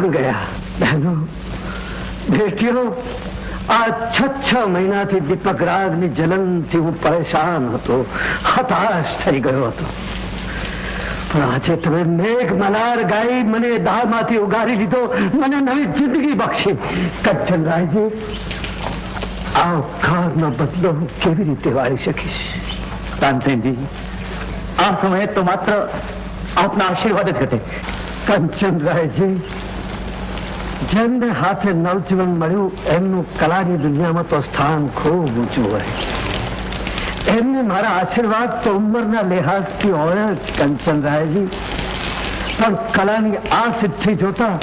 બન ગયા. બહેનો, બેટીઓ, આ 6 મહિનાથી દીપક રાગની જલનથી હું પરેશાન હતો, હતાશ થઈ ગયો હતો. પણ આજે તમે મેઘ મલ્હાર ગાઈ મને દાળમાંથી ઉગારી લીધો, મને નવી જિંદગી બક્ષી. કંચનરાયજી, આ ઉપકારનો બદલો હું કેવી રીતે વાળી શકીશ? તાનસેનજી, આ સમયે તો માત્ર આપના આશીર્વાદ જ ઘટે. કંચનરાયજી, જેમને હાથે નવજીવન મળ્યું એમનું કલાની દુનિયામાં તો સ્થાન ખૂબ ઊંચું હોય. એમને મારા આશીર્વાદ તો ઉંમરના લિહાઝથી હોય જ કંચનરાયજી, પણ કલાની આ સિદ્ધિ જોતા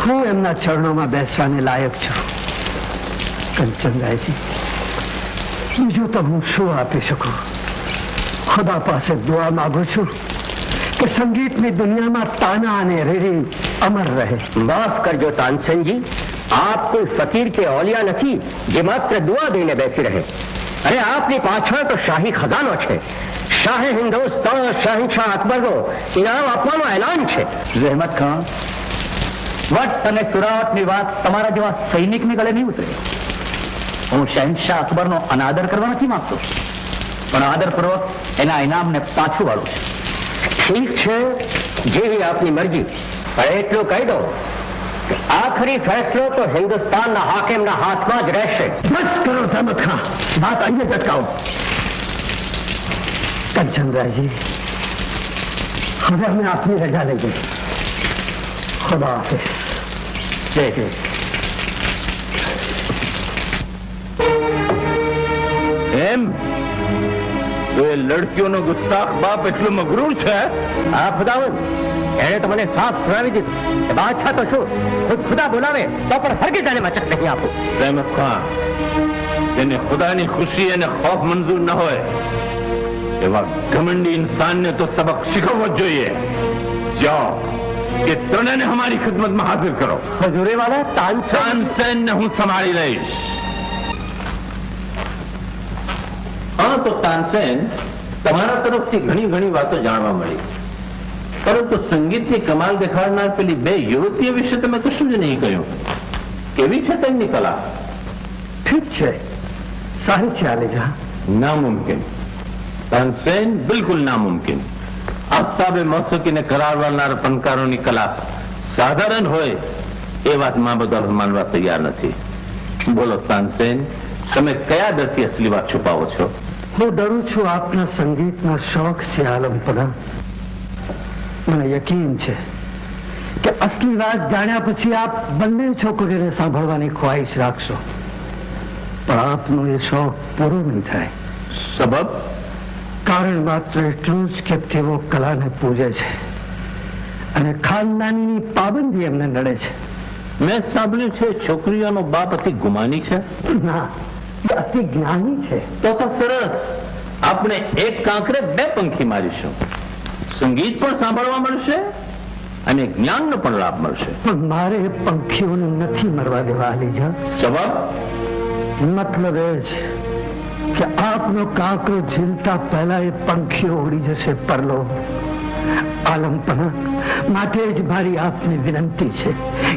હું એમના ચરણોમાં બેસવાને લાયક છું. કંચનરાયજી, બીજું તો હું શું આપી શકું? ખુદા પાસે દુઆ માંગુ છું કે સંગીતની દુનિયામાં તાના અને રેરી અમર રહે. માફ કરજો તાનસેનજી, આપ કોઈ ફકીર કે ઓલિયા નથી જે માત્ર દુઆ દઈને બેસી રહે. અરે આપની પાછળ તો શાહી ખજાનો છે. શાહે હિન્દુસ્તાન શહેનશાહ અકબરનો ઇનામ આપવાનો એલાન છે. રહેમત ખાન, વટ અને સુરાવટની વાત તમારા જેવા સૈનિકને ગળે નહીં ઉતરે. હું શહેનશાહ અકબરનો અનાદર કરવા નથી માંગતો, પણ આદરપૂર્વક એના ઇનામને પાછું વાળું છું. ઠીક છે, જેવી આપની મરજી, પણ એટલું કહી દો કે આખરી ફેસલો તો હિન્દુસ્તાનના હાકિમના હાથમાં જ રહેશે. બસ કરો સહમત ખાન, વાત અહીંયા જ અટકાવો. કંચનરાયજી, હવે અમે આપની રજા લઈ ગઈ. ખુદા હાફિઝ. જય જય. એમ તો એ લડકીઓનો ગુસ્તાખ બાપ એટલું મગરૂર છે? આ ખુદાવંદ, એણે તો મને સાફ સુનાવી દીધું કે બાદશાહ તો શું, ખુદ ખુદા બોલાવે તો પણ હરગીઝ આને મચક નહીં આપું. રહેમત ખાન, જેને ખુદાની ખુશી અને ખોફ મંજૂર ન હોય એવા ઘમંડી ઇન્સાનને તો સબક શીખવવો જ જોઈએ. જાઓ, એ ત્રણેયને અમારી ખિદમતમાં હાજર કરો. હજુરે વાળા તાનસેનને હું સંભાળી લઈશ. હા, તો તાનસેન, તમારા તરફથી ઘણી વાતો જાણવા મળી, પરંતુ સંગીતની કમાલ દેખાડનાર પેલી બે યુવતીઓ વિશે તમે કશું જ નહીં કહ્યું. કેવી છે તેમની કલા? ઠીક છે, સારી છે આલેજા. નામુમકિન તાનસેન, બિલકુલ નામુમકિન. આફતાબે મૌસીકીને કરારવાનાર ફનકારોની કલા સાધારણ હોય એ વાત માં બધા માનવા તૈયાર નથી. બોલો તાનસેન, તમે કયા ડરથી અસલી વાત છુપાવો છો? હું ડરું છું આપના સંગીતના શોખ છે આલમપના. મને યકીન છે કે અસલી વાત જાણ્યા પછી આપ બંને છોકરીઓને સાંભળવાની ખ્વાહિશ રાખશો, પણ આપનો એ શોખ પૂરો નહીં થાય. સબબ? કારણ માત્ર એટલું જ કે તેઓ કલાને પૂજે છે અને ખાનદાનીની પાબંદી એમને નડે છે. મેં સાંભળ્યું છે છોકરીઓનો બાપ અતિ ગુમાની છે. ના, એ અતિ જ્ઞાની છે. તો સરસ, આપણે એક કાંકરે બે પંખી મારીશું. સંગીત પણ સાંભળવા મળશે અને જ્ઞાનનો પણ લાભ મળશે. પણ મારે એ પંખીઓને નથી મરવા દેવા આલીજા. સબબ? મતલબ એ છે કે આપનો કાંકરો ઝીલતા પહેલા એ પંખીઓ ઉડી જશે પરલો. આલમપના, માટે જ મારી આપને વિનંતી છે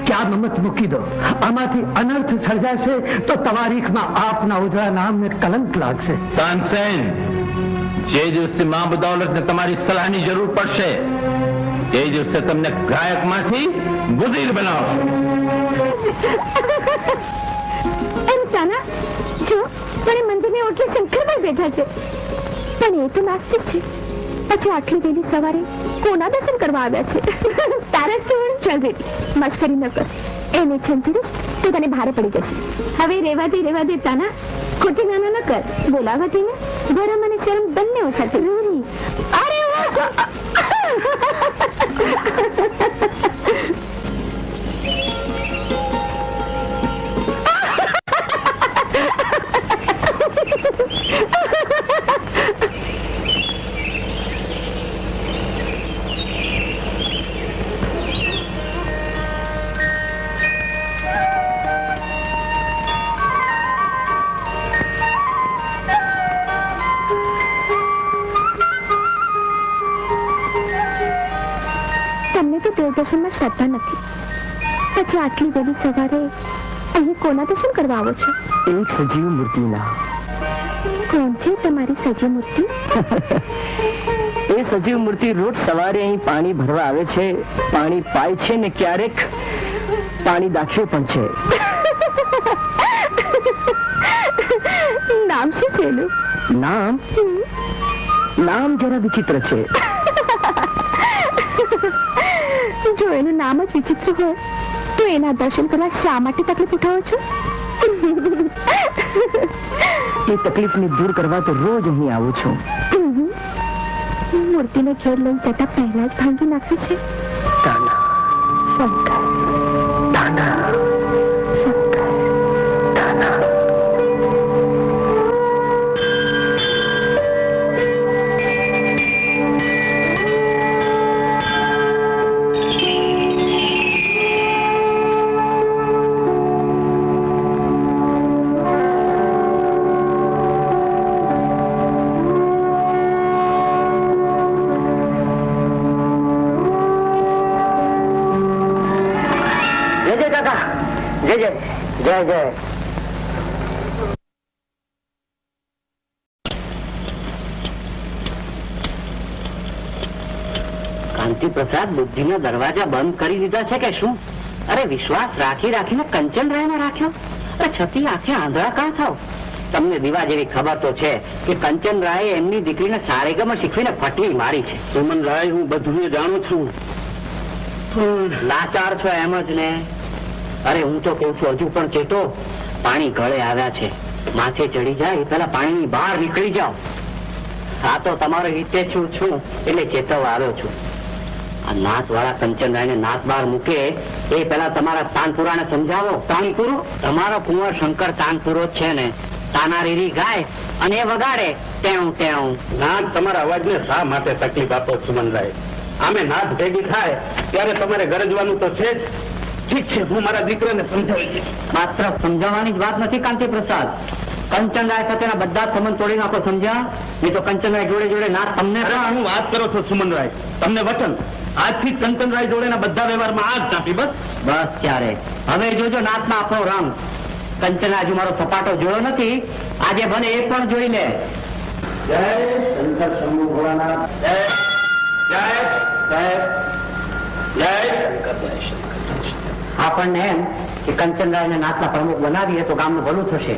કે આ મમત મૂકી દો. આમાંથી અનર્થ સર્જાશે તો તવારીખમાં આપના ઉજળા નામને કલંક લાગશે. તાનસેન, જે દિવસે મા બદૌલતને તમારી સલાહની જરૂર પડશે તે દિવસે તમને ગાયકમાંથી બુઝીર બનાવશે. એમ સાના, જો મને મંદિરને ઓટલે શંકરભાઈ બેઠા છે, પણ એ તો નાસ્તિક છે. પછી આટલી વહેલી સવારે કોના દર્શન કરવા આવ્યા છે? તારા કેવળ ચાલ બેટી, મશ્કરી ન કર. એને છંચીડીશ તો તને ભારે પડી જશે. હવે રેવા દે તાના, ખોટી નાના ન કર. બોલાવા દે ને, ગરમ અને શરમ બંને ઓછા થઈ. અરે દર્શનમાં શ્રદ્ધા નથી, પછી આટલી વહેલી સવારે અહીં કોના દર્શન કરવા આવો છો? એક સજીવ મૂર્તિના. કોણ છે તમારી સજીવ મૂર્તિ? એ સજીવ મૂર્તિ રોજ સવારે અહીં પાણી ભરવા આવે છે, પાણી પાય છે ને ક્યારેક પાણી દાખ્યું પણ છે. નામ શું છે એનું? નામ જરા વિચિત્ર છે. જો એનું નામ જ વિચિત્ર હોય તો એના દર્શન કરવા શા માટે તકલીફ ઉઠાવો છો? એ તકલીફને દૂર કરવા તો રોજ અહીં આવું છું. મૂર્તિને ઘેર લઈ જતા પહેલા જ ભાંગી નાખે છે. તાના શંકર, તાના શંકર. તાના. જય જય જય. કાંતિ પ્રસાદ બુદ્ધિના દરવાજા બંધ કરી દીધા છે કે શું? અરે વિશ્વાસ રાખી રાખીને કંચનરાયને રાખ્યો. અરે છતી આંખે આંધળા કાં થાવ? તમને દીવા જેવી ખબર તો છે કે કંચનરાયે એમની દીકરીને સારેગમ શીખવીને ફટવી મારી છે. સુમનરાય, હું બધું જાણું છું. લાચાર છો એમ જ ને. અરે હું તો કઉ છું, હજુ પણ ચેતો. પાણી ગળે આવ્યા છે, માથે ચડી જાય એ પેલા પાણીની બહાર નીકળી જાઓ. આ તો તમારો હિતે છું એટલે ચેતવવા આવ્યો છું. આ નાત વાળા કંચનરાયને નાત બહાર મૂકે એ પેલા તમારા તાનપુરાને સમજાવો. તાનપુરો? તમારો કુંવર શંકર તાનપુરો છે ને. તાનારીરી ગાય અને એ વગાડે તેવું તેવું. નાદ તમારા અવાજને શા માટે તકલીફ આપો સુમનરાય? આમે નાદ ભેગી થાય ત્યારે તમારે ગરજવાનું તો છે જ. ઠીક છે, હું મારા દીકરાને સમજાવી દઈશ. માત્ર સમજાવવાની જ વાત નથી કાંતિ પ્રસાદ. કંચનરાય સાથેના બધા સંબંધ તોડી નાખો, સમજ્યા? નહીં તો કંચનરાય જોડે જોડે નાથ તમને. હું વાત કરો છો સુમનરાય? તમને વચન આજથી જ કંચનરાય જોડેના બધા વ્યવહારમાં આગ ચાપી. બસ બસ ત્યારે હવે જોજો નાથમાં આપણો રંગ. કંચનરાય હજુ મારો સપાટો જોયો નથી, આજે ભલે એ પણ જોઈ લે. જય શંકર શંભુ ભોળાનાથ. જય જય જય જય. આપણને એમ કે કંચનરાયને નાથના પ્રમુખ બનાવીએ તો ગામનું ભલું થશે,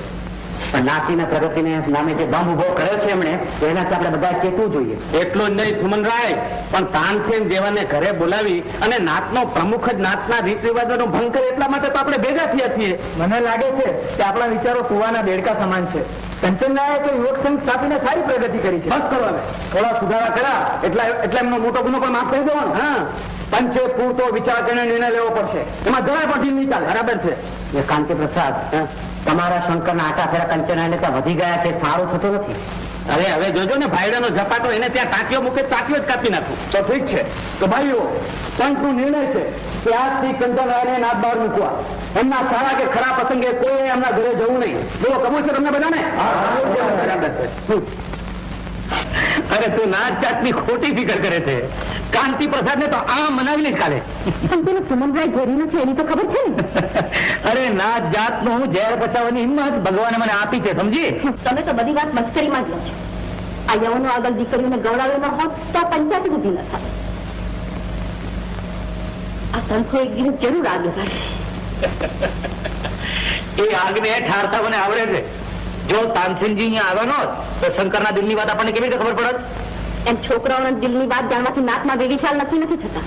પણ નાથીના પ્રગતિને નામે જે દમ ઉભો કર્યો છે એમણે, એનાથી આપણે બધા ચેતવું જોઈએ. એટલું જ નહીં સુમનરાય, પણ તાનસેન જેવાને ઘરે બોલાવી અને નાતનો પ્રમુખ જ નાતના રીત રિવાજોનો ભંગ કરે એટલા માટે તો આપણે ભેગા થયા છીએ. મને લાગે છે કે આપણા વિચારો કુવાના બેડકા સમાન છે. કંચનરાયે તો યુવક સંઘ સ્થાપીને સારી પ્રગતિ કરી છે. બસ કરો હવે, થોડા સુધારા કર્યા એટલે એમનો મોટો ગુનો પણ માફ કરી દેવાનો. હા, પંચે પૂરતો વિચાર કરીને નિર્ણય લેવો પડશે, એમાં જરાય પણ ઢીલ નહીં ચાલે. બરાબર છે. એ કાંતિ પ્રસાદ, તમારા શંકરના આટા ફેરા કંચનરાયને ત્યાં વધી ગયા છે, સારું થતું નથી. અરે હવે જોજો ને, ભાઈડાનો ઝપાટો એને ત્યાં ટાંકીઓ મૂકે, ટાંકીઓ જ કાપી નાખું. તો ઠીક છે, તો ભાઈઓ પંચનો નિર્ણય છે કે આજથી કંચનરાયને નાથ બહાર મૂકવા. એમના સારા કે ખરા પ્રસંગે કોઈ એમના ઘરે જવું નહીં. બોલો, કબૂલ છે તમને બધાને? બરાબર છે. અરે તું નાચ જાતની ખોટી ફિકર કરે છે. કાંતિ પ્રસાદ ને તો આ મનાવી લઈશ કાલે. પણ પેલો સુમનભાઈ ઘેરી નથી એની તો ખબર છે ને. અરે નાચ જાત નું ઝેર બચાવવાની હિંમત ભગવાને મને આપી છે, સમજી? તમે તો બધી વાત મસ્કરીમાં જ લો છો. આ યવનો આગળ દીકરીઓને ગવડાવ્યો ન હોત તો આ પંચાયત ઉભી ન થાય. આ તણખો એક દિવસ જરૂર આગ લગાડશે. એ આગને ઠારતા મને આવડે છે. જો તાનસેનજી અહીંયા આવ્યા હોત તો શંકરના દિલની વાત આપણને કેવી રીતે ખબર પડત? એમ છોકરાઓના દિલની વાત જાણવાથી નાકમાં વેગીશાલ નથી થતા.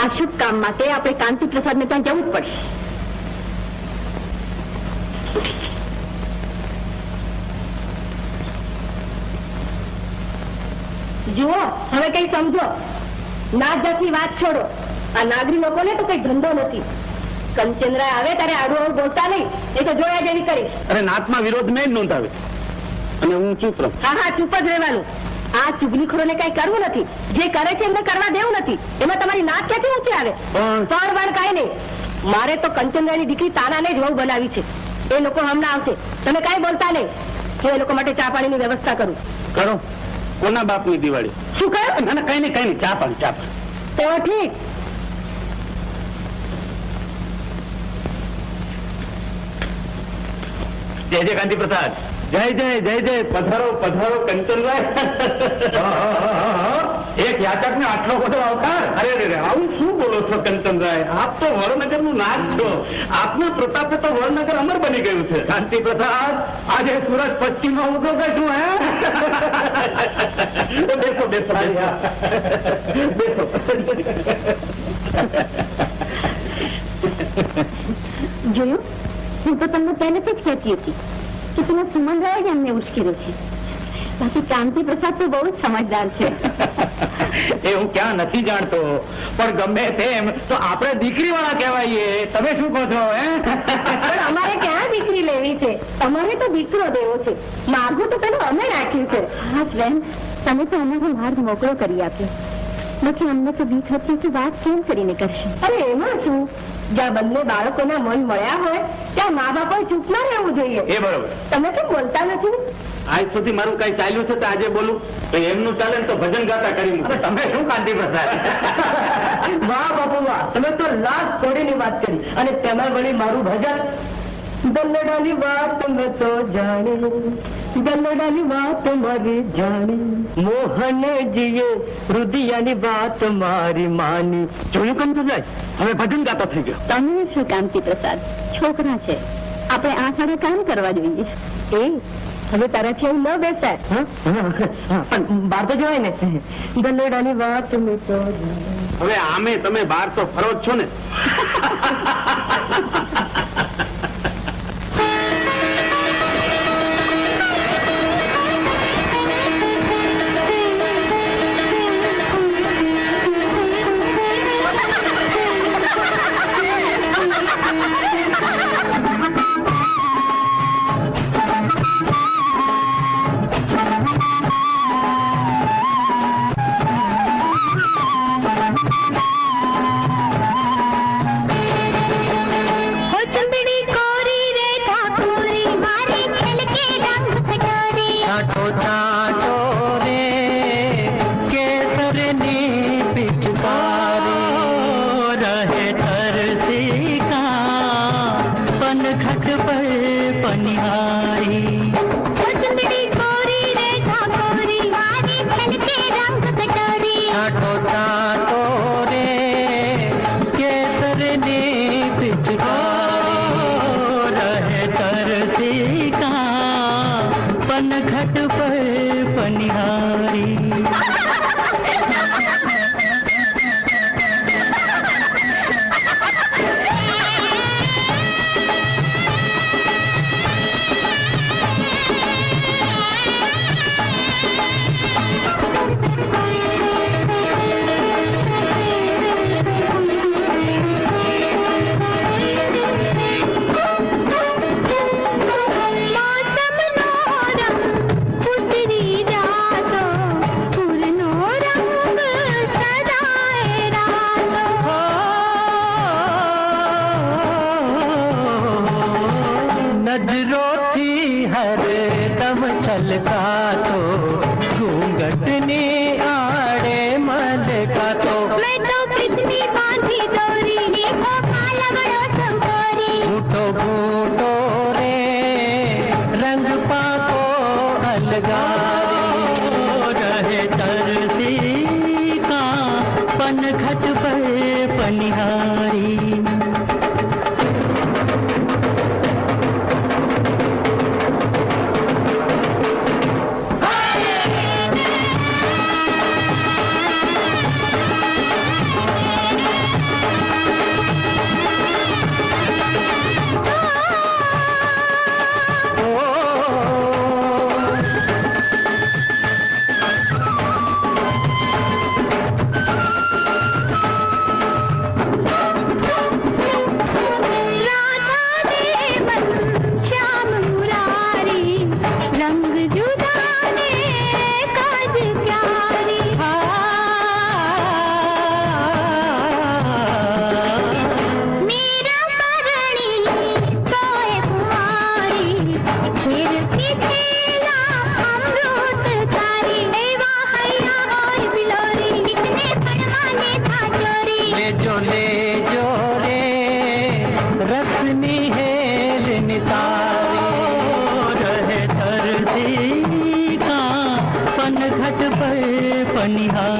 આ શુભ કામ માટે આપણે કાંતિ પ્રસાદને ત્યાં જવું જ પડશે. જુઓ, હવે કઈ સમજો. નાત જાતની વાત છોડો. આ નાગરી લોકોને તો કઈ ધંધો નથી. કંચનરાય આવે ત્યારે આડું આવું બોલતા નહીં, એ તો જોયા જેવી કરીશ. અરે નાતમાં વિરોધ મેં જ નોંધાવે અને હું ચૂપ રહું. હા, ચૂપ જ રહેવાનું. આ ચુગલીખોરોને કઈ કરવું નથી. જે કરે છે એમને કરવા દેવું નથી. એમાં તમારી નાક ક્યાંથી ઊંચી આવે? પણ કાંઈ નહીં. મારે તો કંચનરાયની દીકરી તાનાને જ વહુ બનાવી છે. એ લોકો હમણાં આવશે. તમે કાંઈ બોલતા નહીં. હું એ લોકો માટે ચા પાણીની વ્યવસ્થા કરું. કરો. કોના બાપની દિવાળી? શું કહ્યું? ના કઈ નહીં, ચા પાણી. તો ઠીક. जय जय कांति प्रसाद। जय जय जय जय पधारो पधारो કંચનભાઈ। એક યાચકને આટલો બધો આવકાર? અરે રે રે, આવું શું બોલો છો કંચનભાઈ? આપ તો વડનગરનું નાથ છો. આપના પ્રતાપે તો વડનગર અમર બની ગયું છે. કાંતિ પ્રસાદ, આજે સુરત પશ્ચિમમાં ઉભો છે શું? હે બેસો બેસો બેસો જોયું, હું તો તમને પહેલેથી જ કહેતી હતી કે તમે સુમન રહ્યા જ અમને ઉશ્કેરો છે. બાકી કાંતિ પ્રસાદ તો બહુ જ સમજદાર છે. એ હું ક્યાં નથી જાણતો, પણ ગમે તેમ તો આપણે દીકરી વાળા કહેવાઈએ. તમે શું કહો છો? પણ અમારે ક્યાં દીકરી લેવી છે? અમારે તો દીકરો દેવો છે. માર્ગું તો પેલું અમે નાખ્યું છે. હા ફ્રેન્ડ, તમે તો અમારો માર્ગ મોકળો કરી આપ્યો. બાકી અમને તો બીક હતી કે વાત કેમ કરીને કરશું. અરે એમાં શું, જ્યાં બંને બાળકોના મન મળ્યા હોય ત્યાં મા બાપોએ ચૂપ ના રહેવું જોઈએ. એ બરોબર. તમે કેમ બોલતા નથી? આજ સુધી મારું કઈ ચાલ્યું છે તો આજે બોલું તો એમનું ચાલે ને તો ભજન ગાતા કરી. તમે શું કાંતિ પ્રસાદ? વાહ બાપુ વાહ, તમે તો લાખ કોડીની વાત કરી અને તેમાં વળી મારું ભજન. ગલ્લડાની વાત મેં તો જાણી, ગલ્લડાની વાત મારી જાણી, મોહનજીએ રુદિયાની વાત મારી માની. જોયું કેમ તો જાય? હવે ભજન ગાતા થઈ ગયો. તમે શું કાંતિ પ્રસાદ, છોકરા છે, આપણે આ સારે કામ કરવા જોઈએ. એ હવે તારાથી એવું ન બેસાય. પણ બહાર તો જવાય ને. ગલ્લડાની વાત મેં તો જાણી. હવે આમે તમે બહાર તો ફરો જ છો ને.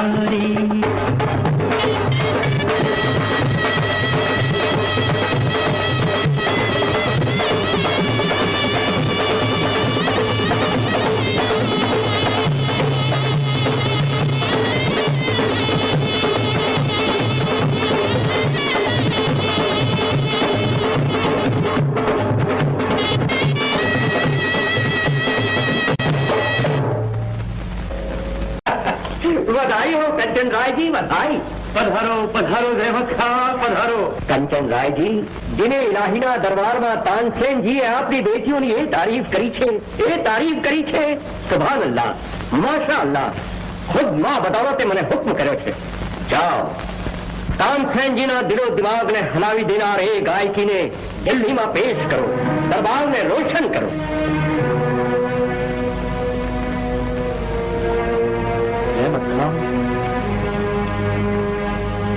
તારી बधाई हो कंचन राय जी, बधाई। પધારો પધારો રહેમત ખાન પધારો. કંચન રાયજી, જેને ઇલાહીના દરબારમાં તાનસેનજીએ આપણી બેટીઓની એ તારીફ કરી છે, સુભાન અલ્લાહ, માશા અલ્લાહ. ખુદ માં બતાવતે મને હુક્મ કર્યો છે. જાઓ, તાનસેનજીના દિલો દિમાગને હલાવી દેનાર એ ગાયકીને દિલ્હીમાં પેશ કરો, દરબારને રોશન કરો. રહેમત ખાન,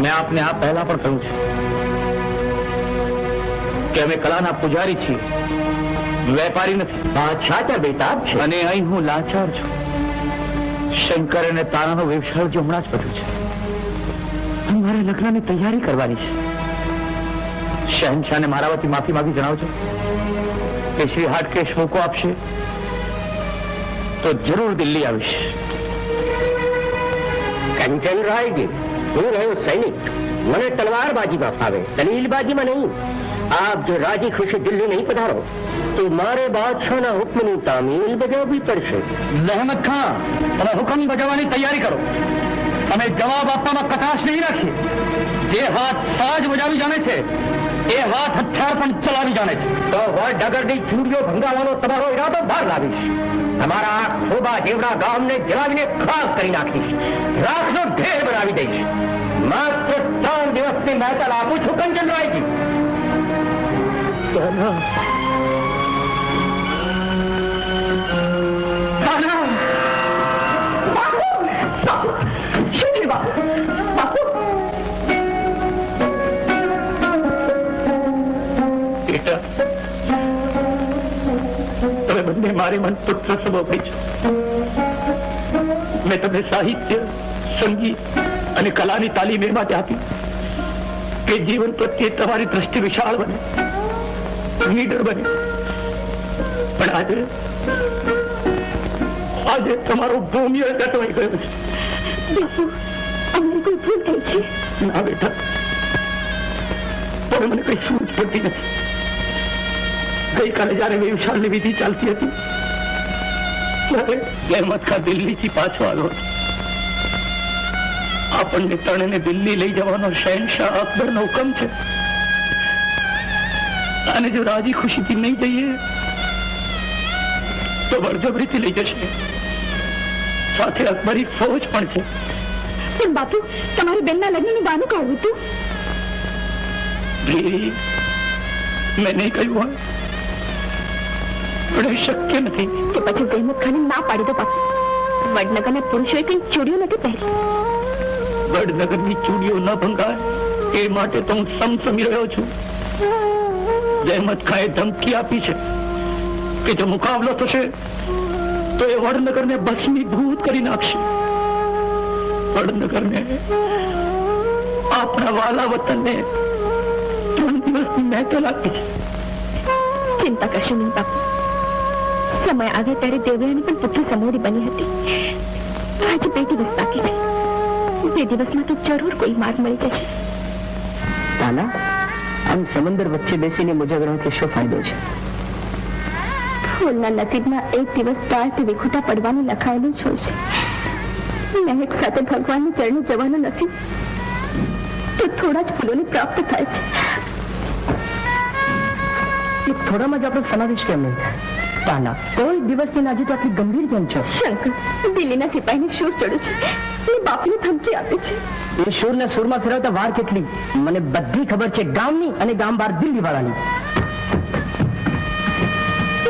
મેં આપને આ પહેલા પણ કહ્યું છે કે અમે કલાના પૂજારી છીએ, વેપારી નથી. બાદશાહ ત્યાં બેતાબ છે. અને અહીં હું લાચાર છું. શંકર અને તારાનો વ્યવસાય જો હમણાં જ બધું છે. મારે લગ્નની તૈયારી કરવાની છે. શહેનશાહને મારા વતી માફી માંગી જણાવજો કે શ્રી હાટકેશ મોકો આપશે તો જરૂર દિલ્હી આવીશ. કંચન રાયજી, હું રહ્યો સૈનિક, મને તલવારબાજીમાં ફાવે, દલીલબાજીમાં નહીં. આપ જો રાજી ખુશી દિલ્હી નહીં પધારો તો મારે બાદશાહના હુકમની તામીલ બજાવવી પડશે. રહેમત ખાન, તમે હુકમ બજાવવાની તૈયારી કરો. અમે જવાબ આપવામાં કટાશ નહીં રાખીએ. જે હાથ સાજ બજાવી જાણે છે એ હાથ હથિયાર પણ ચલાવી જાણે છે. તો ડગરની ચૂડીઓ ભંગાવવાનો તમારો ઈરાદો બહાર લાવીશ. તમારા આ ખોબા જેવડા ગામને જલાવીને ખાસ કરી નાખીશ. રાખનો ઢેર બનાવી દઈશ. માત્ર 3 દિવસની મહેતલ આપું છું કંચન રાયજી. તમે બંને મારે મન પુત્ર સમોભાઈ છો. મેં તમને સાહિત્ય, સંગીત અને કલાની તાલીમ એ માટે આપી કે જીવન પ્રત્યે તમારી દ્રષ્ટિ વિશાળ બને, નીડર બને. પણ આજે તમારો ભૂમિ ગટવાઈ ગયો છે. અમને કોઈ ભૂલ થઈ છે? ના બેટા, પણ મને કઈ સૂઝ પડતી નથી. ગઈકાલે જયારે વ્યવસાયની વિધિ ચાલતી હતી ત્યારે અહેમદ ખાન દિલ્હીથી પાછો આવ્યો હતો. આપણને ત્રણેને દિલ્હી લઈ જવાનો શહેનશાહ અકબરનો હુકમ છે. અને જો રાજી ખુશીથી નહીં જઈએ તો બળજબરીથી લઈ જશે. સાથે અકબરી ફૌજ પણ છે. પણ બાપુ, તમારી બેનના લગ્નનું બાનું કાઢવું હતું. મેં નહીં કહ્યું હોય પણ એ શક્ય નથી. તો પછી જહેમત ખાને ના પાડી દો બાપુ. વડનગરના પુરુષોએ કઈ ચૂડીઓ નથી પહેરી. વડનગરની ચૂડીઓ ન ભંગાય એ માટે તો હું સમસમી રહ્યો છું. જહેમત ખાએ ધમકી આપી છે કે જો મુકાબલો થશે તો એ વડનગરને ભસ્મીભૂત કરી નાખશે. વડનગરને, આપણા વાલા વતનને 3 દિવસની મહેતલ આપી છે. ચિંતા કરશો નહીં બાપુ. સમય આવે ત્યારે દેવયાની પણ પુત્રી સમોરી બની હતી. આજે 2 દિવસ બાકી છે. 2 દિવસમાં તો જરૂર કોઈ માર્ગ મળી જશે. તાના, આમ સમંદર વચ્ચે બેસીને મુજાગરાથી શું ફાયદો છે? ફૂલના નસીબમાં એક દિવસ ટાળથી વિખૂટા પડવાનું લખાયેલું જ હોય છે. મહેક સાથે ભગવાનની ચરણે જવાનું નસીબ તો થોડા જ ફૂલોને પ્રાપ્ત થાય છે. થોડામાં જ આપણો સમાવેશ કેમ નહીં થાય? તાના, કોઈ દિવસની નાજી તો આટલી ગંભીર કેમ છો? શંકર, દિલ્હીના સિપાહીને શૂર ચડ્યું છે અને બાપને ધમકી આપે છે. એ શૂરને સૂરમાં ફેરવતા વાર કેટલી? મને બધી ખબર છે, ગામની અને ગામ બહાર દિલ્હી વાળાની.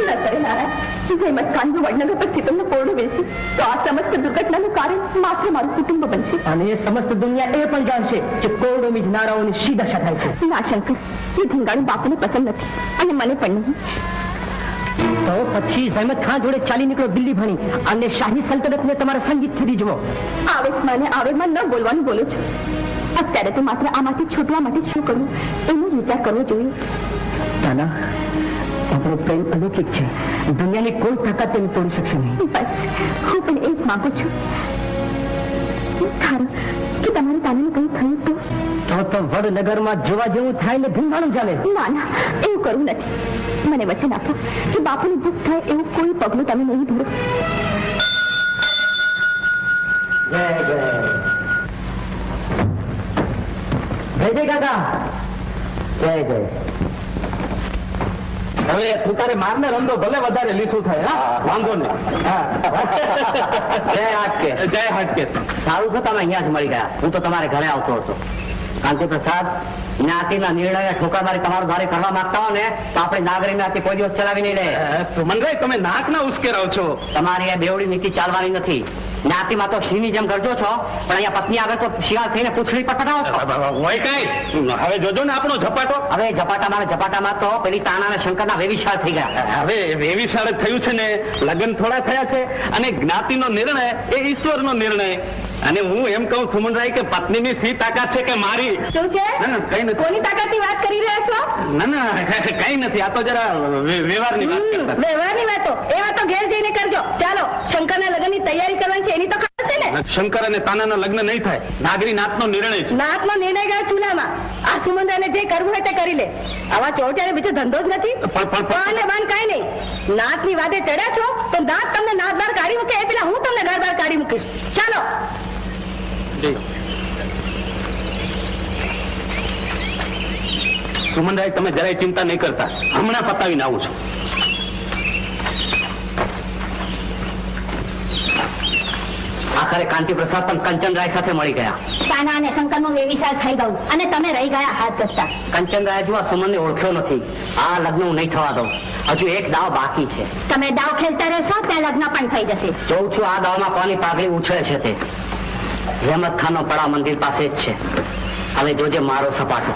ન કરે નારાયણ, જહેમત ખાન જો વડનગર પર સિતમનો કોરડો બેસે તો આ સમસ્ત દુર્ઘટનાનું કારણ માત્ર મારું કુટુંબ બનશે. અને એ સમસ્ત દુનિયા એ પણ જાણશે કે કોરડો મીધનારાઓની શી દશા થાય છે. ના શંકર, એ ધીંગાણું બાપુને પસંદ નથી અને મને પણ નહીં. તો પછી જહેમત ખાન જોડે ચાલી નીકળો દિલ્હી ભણી અને શાહી સલ્તનતને તમારા સંગીતથી રીઝવો. આવેશમાં અને આવેગમાં ન બોલવાનું બોલું છું. અત્યારે તો માત્ર આમાંથી છૂટવા માટે શું કરવું એનો જ વિચાર કરવો જોઈએ. નાના, આપણો પ્રેમ અલૌકિક છે. દુનિયાની કોઈ તાકાત તેને તોડી શકશે નહીં. બસ હું પણ એ જ માંગુ છું. ખરું કે તમારી તાનાને કંઈ થયું તો વડનગરમાં જોવા જેવું થાય ને ધીમાણું ચાલે. ના ના, એવું કરવું નથી. મને વચન આપો કે બાપુની દુઃખ થાય એવું કોઈ પગલું તમે નહીં ભરો. જય જય જય જય કાકા. જય જય. હવે તું તારે મારને રંદો ભલે વધારે લીસું થાય. હા, વાંધો નહીં. જય હાટકે. જય હાટકે. સારું છે તમે અહીંયા જ મળી ગયા. હું તો તમારે ઘરે આવતો હતો. કાંતિ પ્રસાદ, જ્ઞાતિના નિર્ણય ઠોકરમારી તમારું ધારે કરવા માંગતા હો ને તો આપણે નાગરિક જ્ઞાતિ કોઈ દિવસ ચલાવી નહીં લે. સુમનભાઈ, તમે નાક ના ઉશ્કેરાવ છો. તમારી આ બેવડી નીતિ ચાલવાની નથી. જ્ઞાતિમાં તો સિંહની જેમ કરજો છો, પણ અહીંયા પત્ની આગળ તો શિયાળ થઈને પૂંછડી પર પટાવો છો. હોય કઈ હવે જોજો ને આપણો ઝપાટો. હવે ઝપાટામાં તો પેલી તાના અને શંકરના વેવિશાળ થઈ ગયા. હવે એવી શાળે થયું છે ને, લગ્ન થોડા થયા છે અને જ્ઞાતિનો નિર્ણય એ ઈશ્વરનો નિર્ણય. અને હું એમ કહું સુમનભાઈ કે પત્નીની સી તાકાત છે કે મારી? શું છે? ના, ના, કઈ નથી. કોની તાકાતની વાત કરી રહ્યા છો? ના ના, કઈ નથી. આ તો જરા વ્યવહારની વાત કરતા. વ્યવહારની વાતો એ વાતો ઘેર જઈને કરજો. ચાલો, શંકરના લગ્નની તૈયારી કરવાની છે, એની તો ખબર છે ને? શંકર અને તાનાના લગ્ન નહીં થાય. નાગરી નાથનો નિર્ણય છે. નાથનો નિર્ણય ગયો ચૂલામાં. આ સુમંદાને જે કરવું હોય તે કરી લે. આવા ચોટિયાને બીજો ધંધો જ નથી. પણ બાન કાંઈ નહીં. નાથની વાતે ચડ્યા છો તો નાથ તમને નાથ બાર કાઢી મૂકે એ પેલા હું તમને ઘર બાર કાઢી મૂકીશ. ચાલો. સુમનભાઈ, તમે જરાય ચિંતા નહીં કરતા. હમણાં પતાવીને આવું છું. આખરે કાંતિ પ્રસાદ પણ કંચનરાય સાથે મળી ગયા. તાના અને શંકરનું વેવિશાળ થઈ ગયું અને તમે રહી ગયા હાથ કરતા. કંચનરાય જો આ સુમનને ઓળખ્યો નથી. આ લગ્ન હું નહીં થવા દઉં. હજુ એક દાવ બાકી છે. તમે દાવ ખેલતા રહેશો ત્યાં લગ્ન પણ થઈ જશે. જોઉં છું આ દાવમાં કોની પાઘડી ઉછળે છે તે. જહેમત ખાનનો પડા મંદિર પાસે જ છે. હવે જોજે મારો સપાટો.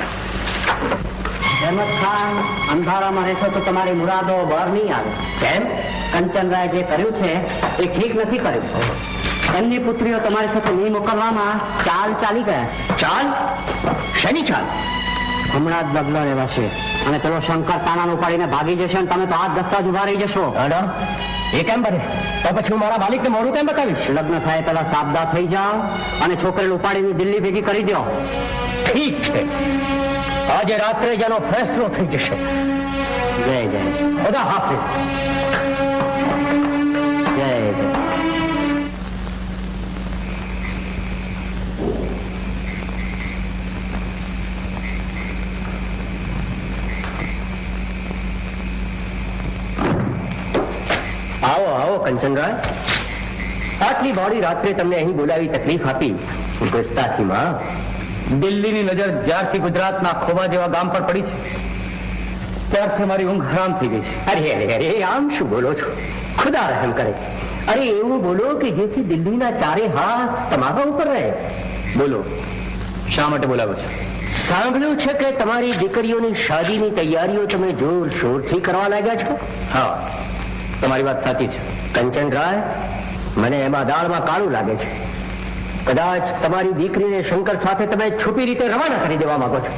જહેમત ખાન, અંધારામાં રહેશો તો તમારી મુરાદો બહાર નહીં આવે. કેમ? કંચનરાય જે કર્યું છે એ ઠીક નથી કર્યું. એમની પુત્રીઓ તમારી સાથે નહીં મોકલવામાં ચાલ ચાલી ગયા. ચાલ? શેની ચાલ? હમણાં જ બદલો લેવાશે અને પેલો શંકર તાનાને ઉપાડીને ભાગી જશે અને તમે તો હાથ દસ્તા જ ઉભા રહી જશો. એ કેમ બને? તો પછી હું મારા માલિકને મોડું કેમ બતાવીશ? લગ્ન થાય પેલા સાબદા થઈ જાઓ અને છોકરીને ઉપાડીને દિલ્હી ભેગી કરી દો. ઠીક છે, આજે રાત્રે જ એનો ફેસલો થઈ જશે. જય જય. ખુદા હાફિઝ. જય જય. આવો આવો કંચનરાય. આટલી મોડી રાત્રે તમને અહીં બોલાવી તકલીફ આપી ગુસ્તાખીમાં. દિલ્હીની નજર જ્યારથી ગુજરાતના ખોબા જેવા ગામ પર પડી છે ત્યારથી મારી ઊંઘ હરામ થઈ ગઈ છે. અરે અરે અરે, આમ શું બોલો છો? ખુદા રહેમ કરે. અરે એવું બોલો કે જેથી દિલ્હીના ચારે હાથ તમારા ઉપર રહે. બોલો, શા માટે બોલાવો છો? સાંભળ્યું છે કે તમારી દીકરીઓની શાદીની તૈયારીઓ તમે જોરશોરથી કરવા લાગ્યા છો. હા, તમારી વાત સાચી છે. કંચનરાય, મને એમાં દાળમાં કાળું લાગે છે. કદાચ તમારી દીકરીને શંકર સાથે તમે છુપી રીતે રવાના કરી દેવા માંગો છો.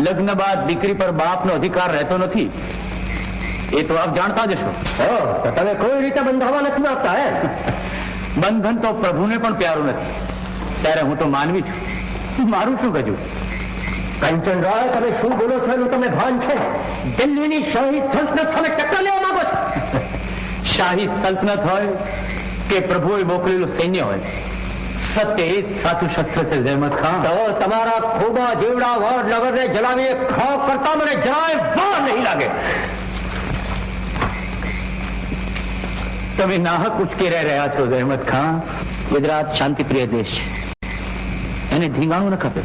લગ્ન બાદ દીકરી પર બાપનો અધિકાર રહેતો નથી, એ તો આપ જાણતા જ છો. તો તમે કોઈ રીતે બંધાવા નથી માંગતા હે? બંધન તો પ્રભુને પણ પ્યારું નથી. ત્યારે હું તો માનવી છું, મારું શું ગજું? કંચનરાય, તમે શું બોલો છો એનું તમે ભાન છે? દિલ્હીની શાહી સલ્તનત સામે ટક્કર લેવા માંગો છો? શાહી સલ્તનત હોય કે પ્રભુએ મોકલેલું સૈન્ય હોય, સત્ય એ જ સાચું શસ્ત્ર છે જહેમત ખાન. તો તમારા ખોબા જેવડા વડનગરને જલાવી ખાક કરતા મને જરાય વાર નહીં લાગે. તમે નાહક ઉચકી રહ્યા છો જહેમત ખાન. ગુજરાત શાંતિપ્રિય દેશ છે, એને ધીંગાણું ન ખપે.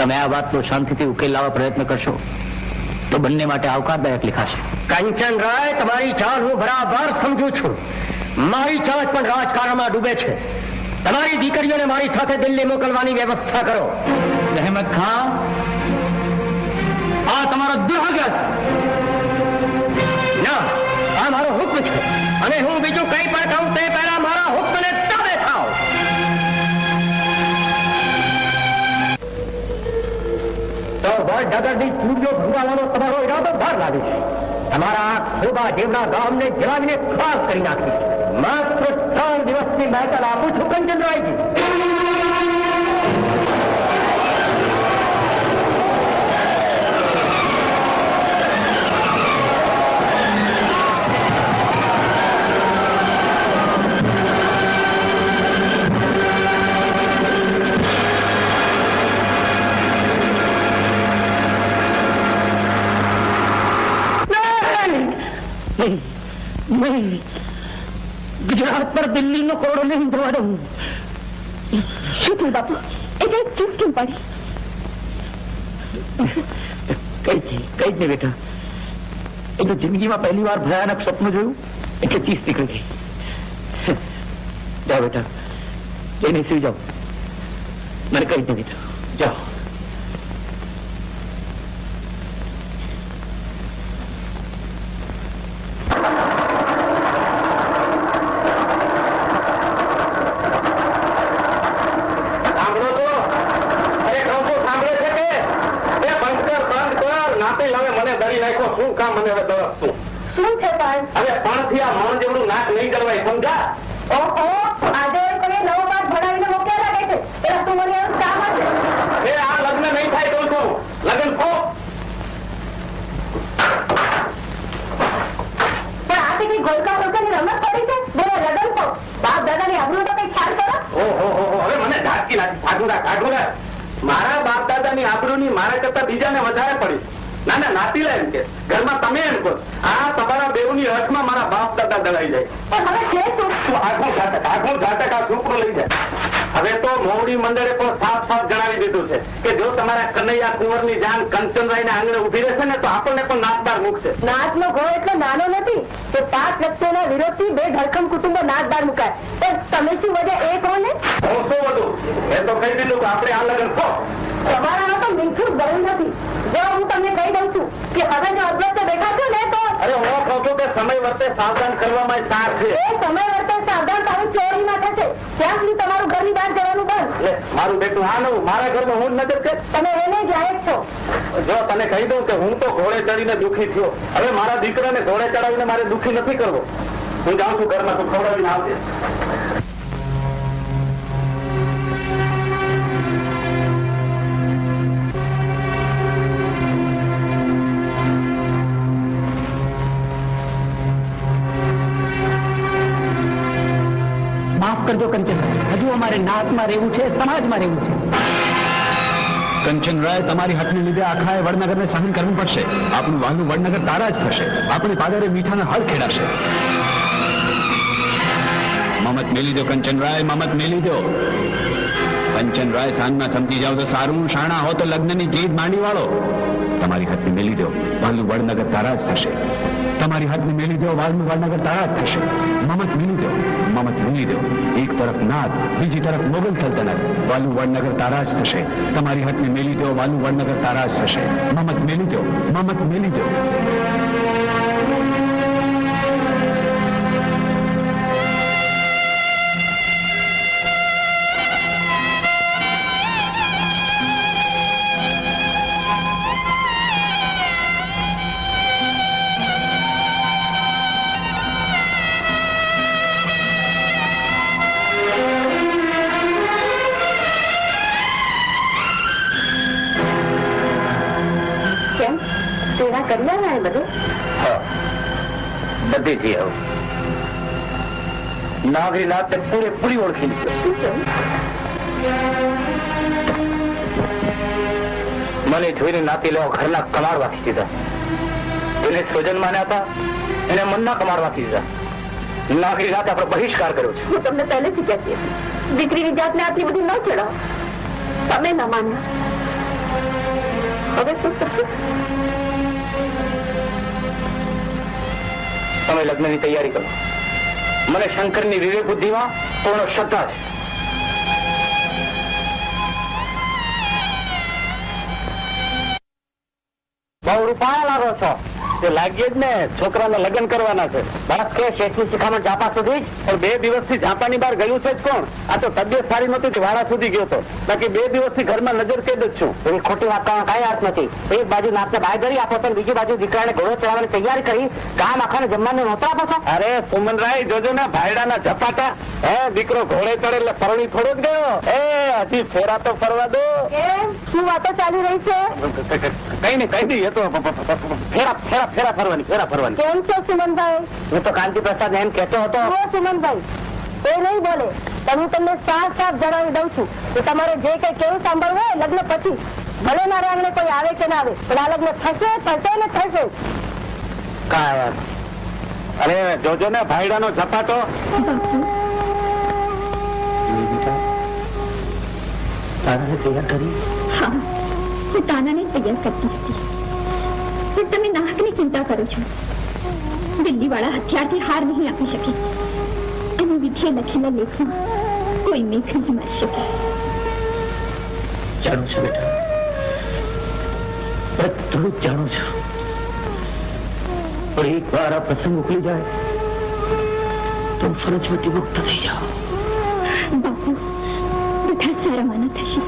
તમે આ વાતનો શાંતિથી ઉકેલ લાવવા પ્રયત્ન કરશો તો બંને માટે આવકારદાયક લીખાશે. કંચનરાય, તમારી ચાલ હું બરાબર સમજુ છું. મારી ચાલ પણ રાજકારણમાં ડૂબે છે. તમારી દીકરીઓને મારી સાથે દિલ્હી મોકલવાની વ્યવસ્થા કરો. જહેમત ખાન, આ તમારો દુર્ભાગ્ય છે. ના, આ મારો હુકમ છે અને હું બીજું કંઈ પણ કહું તે પહેલા મારા હુકમને તમે ખાઓ. તો વડનગરની ચૂડીઓ ભંગાવાનો તમારો ઈરાદો બહાર લાગે છે. તમારા આ ખોબા જેવડા ગામને જલાવીને ખાસ કરી નાખી. માત્ર 3 દિવસની મહેનત આપું છું કંચનરાયજી. નહીં, ગુજરાત પર દિલ્હીનો કોડો નહીં જવા દઉં. શું થયું બાપુ? એ કઈ ચીજ કેમ પડી? કઈ જ નહીં બેટા. એ તો જિંદગીમાં પહેલી વાર ભયાનક સપનું જોયું એટલે ચીસ નીકળી ગઈ. જાઓ બેટા, જઈને સુઈ જાઓ. મને કઈ જ નહીં બેટા, જાઓ. શું છે પણ? હવે પણથી આ મણ જેવડું નાક નહીં કરવાય, સમજા? ઓહો, આજે કોઈ નવો પાઠ ભણાવીને મોકલ્યા લાગે છે. પેલા તું મને એવું કામ હશે. એ આ લગ્ન નહીં થાય તો કહું. લગ્ન ખો. પણ આ કઈ ગોલકા ગોલકાની રમત પડી છે. બોલો લગન તો બાપ દાદાની આબરૂ તો કઈ ખ્યાલ કરો. ઓહો, હવે મને ધાટકી નાખી. કાઢુરા. મારા બાપ દાદાની આબરૂની મારા કરતા બીજાને વધારે પડી. ના ના, નાતી લે એમ કે ઘરમાં તમે એમ કહો. આ તમારા બેઉની હકમાં મારા બાપ દાદા દળાઈ જાય. પણ હવે છે શું? આખું ઘાતક આ છોકરો લઈ જાય. હવે તો મોવડી મંડળે પણ સાફ જણાવી દીધું છે કે જો તમારા કનૈયા કુંવરની જાન કંચનરાયના આંગણે ઉભી રહેશે ને તો આપણને પણ નાચદાર મૂકશે. નાચનો ઘોડો એટલો નાનો નથી કે 5 વ્યક્તિઓના વિરોધથી 2 ધડકમ કુટુંબો નાચદાર મુકાય. પણ તમે શું વજહ એ કહો ને? હું શું બધું એ તો કહી દીધું કે આપણે આ લગ્ન ખો. તમારામાં તો મીઠું ગયું નથી. જો હું તમને કહી દઉં છું કે હવે જો અભ્યાસ બેઠા છો ને તો અરે હું કહું છું કે સમય વર્તે સાવધાન કરવામાં સાર છે. એ સમય વર્તે સાવધાન તારું ચોરીમાં થશે. ત્યાં સુધી તમારું ઘરની બહાર જવાનું બંધ. લે, મારું બેટું આ નવું મારા ઘરમાં હું જ નજર કર. તમે એને જાહેર છો. જો તને કહી દઉં કે હું તો ઘોડે ચડીને દુઃખી થયો. હવે મારા દીકરાને ઘોડે ચડાવીને મારે દુઃખી નથી કરવો. હું જાઉં છું ઘરમાં, તું ખવડાવીને આવજે. માફ કરજો કંચન, હજુ અમારે નાતમાં રહેવું છે, સમાજમાં રહેવું છે. કંચનરાય, તમારી હટને લીધે આખાએ વડનગરને સહન કરવું પડશે. આપણું વહાલું વડનગર તારા જ થશે. આપણી પાદરે મીઠાના હળ ખેડાશે. મમત મેલી દો કંચનરાય, મમત મેલી દો. કંચનરાય, સાંજમાં સમજી જાવ તો સારું. શાણા હો તો લગ્નની જીદ માંડી વાળો. તમારી હટને મેલી દો, વહાલું વડનગર તારા જ થશે. તમારી હાથને મેલી દો, વાળનું વડનગર તારા જ થશે. મમત મેલી દો, મમત મેલી દો. એક તરફ નાદ, બીજી તરફ મોગલ સલ્તનત. વાલું વડનગર તારા જ થશે. તમારી હાથને મેલી દો, વાલું વડનગર તારા જ થશે. મમત મેલી દો, મમત મેલી દો. સેવા કરી આવ્યા બધું? બધી થી આવું નાગરી નાતે પૂરેપૂરી ઓળખી લીધો. મને જોઈને નાતી લેવા ઘરના કમાડવાથી દીધા. એને સ્વજન માન્યા હતા, એને મનના કમાડવાથી દીધા. નાગરી નાતે આપણે બહિષ્કાર કર્યો છે. હું તમને પહેલેથી કહેતી હતી, દીકરીની જાતને આટલી બધી ન ચડાવો. તમે ન માન્યા. હવે શું થશે? તમે લગ્નની તૈયારી કરો. મને શંકરની વિવેક બુદ્ધિમાં પૂર્ણ શ્રદ્ધા છે. બહુ રૂપાળા લાગો છો. તે લાગીએ જ ને, છોકરાના લગ્ન કરવાના છે. બસ કે શેઠની શિખામણ જાપા સુધી જ. પણ 2 દિવસથી ઝાંપાની બહાર ગયું છે જ કોણ? આ તો તબિયત સારી નહોતી કે વાળા સુધી ગયો હતો. બાકી 2 દિવસથી ઘરમાં નજર કેદ જ છું. એવી ખોટી વાત કરવાનો કઈ અર્થ નથી. એક બાજુ નાતને બાય કરી આપો છો, બીજી બાજુ દીકરાને ઘોડો ચડાવવાની તૈયારી કરી ગામ આખાને જમવાનું નહોતા આપો છો. અરે સુમનરાય, જોજો ને ભાયડાના ઝપાટા. હે, દીકરો ઘોડે ચડે એટલે પરણી થોડો જ ગયો. હજી ફેરા તો ફરવા દો. શું વાતો ચાલી રહી છે? કઈ નહીં એ તો ફેરા ફરવાની. કેમ છો સુમનભાઈ? હું તો કાંતિ પ્રસાદ એમ કહેતો હતો. જુઓ સુમનભાઈ, એ નહીં બોલે પણ હું તમને સાફ જણાવી દઉં છું કે તમારે જે કઈ કેવું સાંભળવું હોય લગ્ન પછી, ભલે મારા આંગણે કોઈ આવે કે ના આવે, પણ આ લગ્ન થશે ને થશે. કાંઈ વાત. અરે જોજો ને ભાયડાનો ઝપાટો. તારાને તૈયાર કરી? હા, હું તાનાને તૈયાર કરતી હતી. પણ તમે નાહકની ચિંતા કરો છો. દિલ્હીવાળા હથિયારથી હાર નહીં આપી શકે. એની વિધિએ લખેલા લેખમાં કોઈ મેઘ નહીં મારી શકે. જાણું છું બેટા, બધું જ જાણું છું. પણ એક વાર આ પ્રસંગ ઉકલી જાય તો ફરજમાંથી મુક્ત થઈ જાઓ. બાપુ, બધા સારા માના થશે.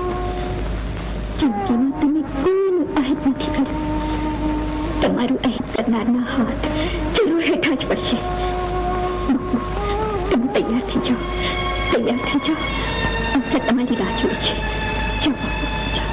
જિંદગીમાં તમે કોઈનું અહિત નથી કર્યું. તમારું અહિત કરનારના હાથ જરૂર હેઠા જ પડશે. બાપુ, તમે તૈયાર થઈ જાઓ. અવસર તમારી રાહ જુએ છે. જાઓ બાપુ, જાઓ.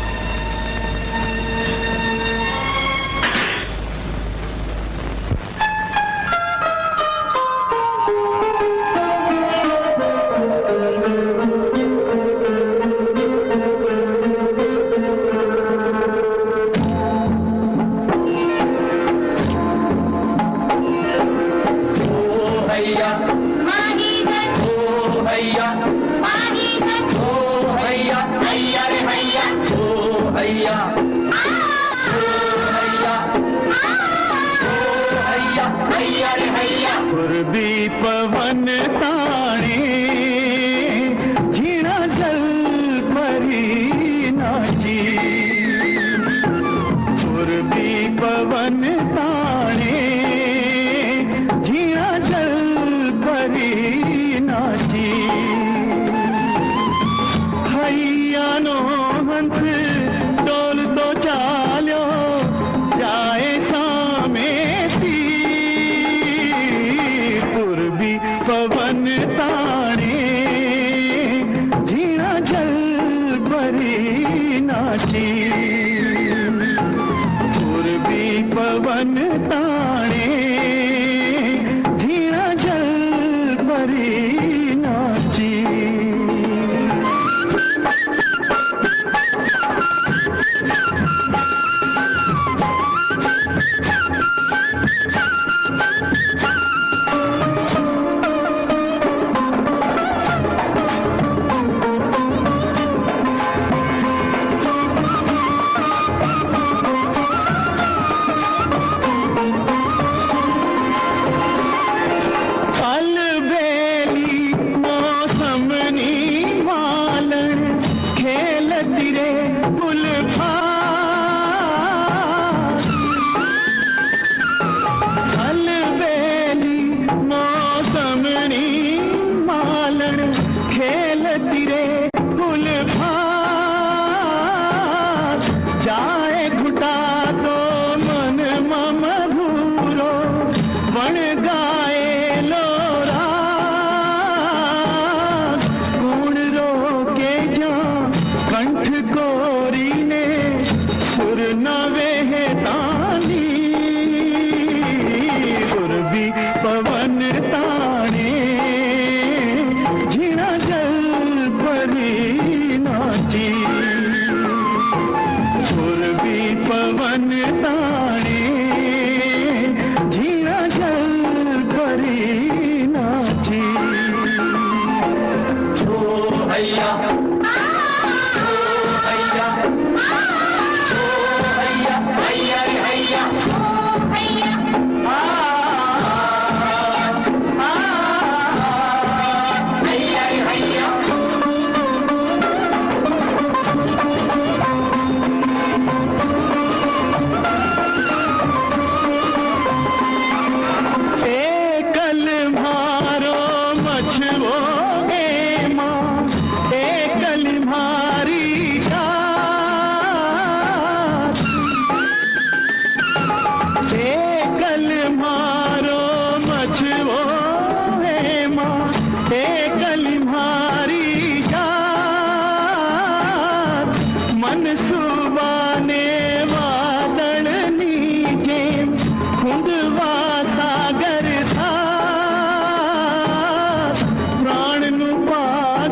પૂર્વી પવન તાણે ઝીણા જલ ભરી નાચી. પૂર્વી પવન તાણે ઝીણા જલ ભરી નાચી. હૈયાનો હંસ ડોલતો ચાલ્યો જાય સામેથી. પૂર્વી પવન તાણે ઝીણા જલ ભરી નાચી. પૂર્વી પવન તાણે ઝીણા જલ ભરી નાચી.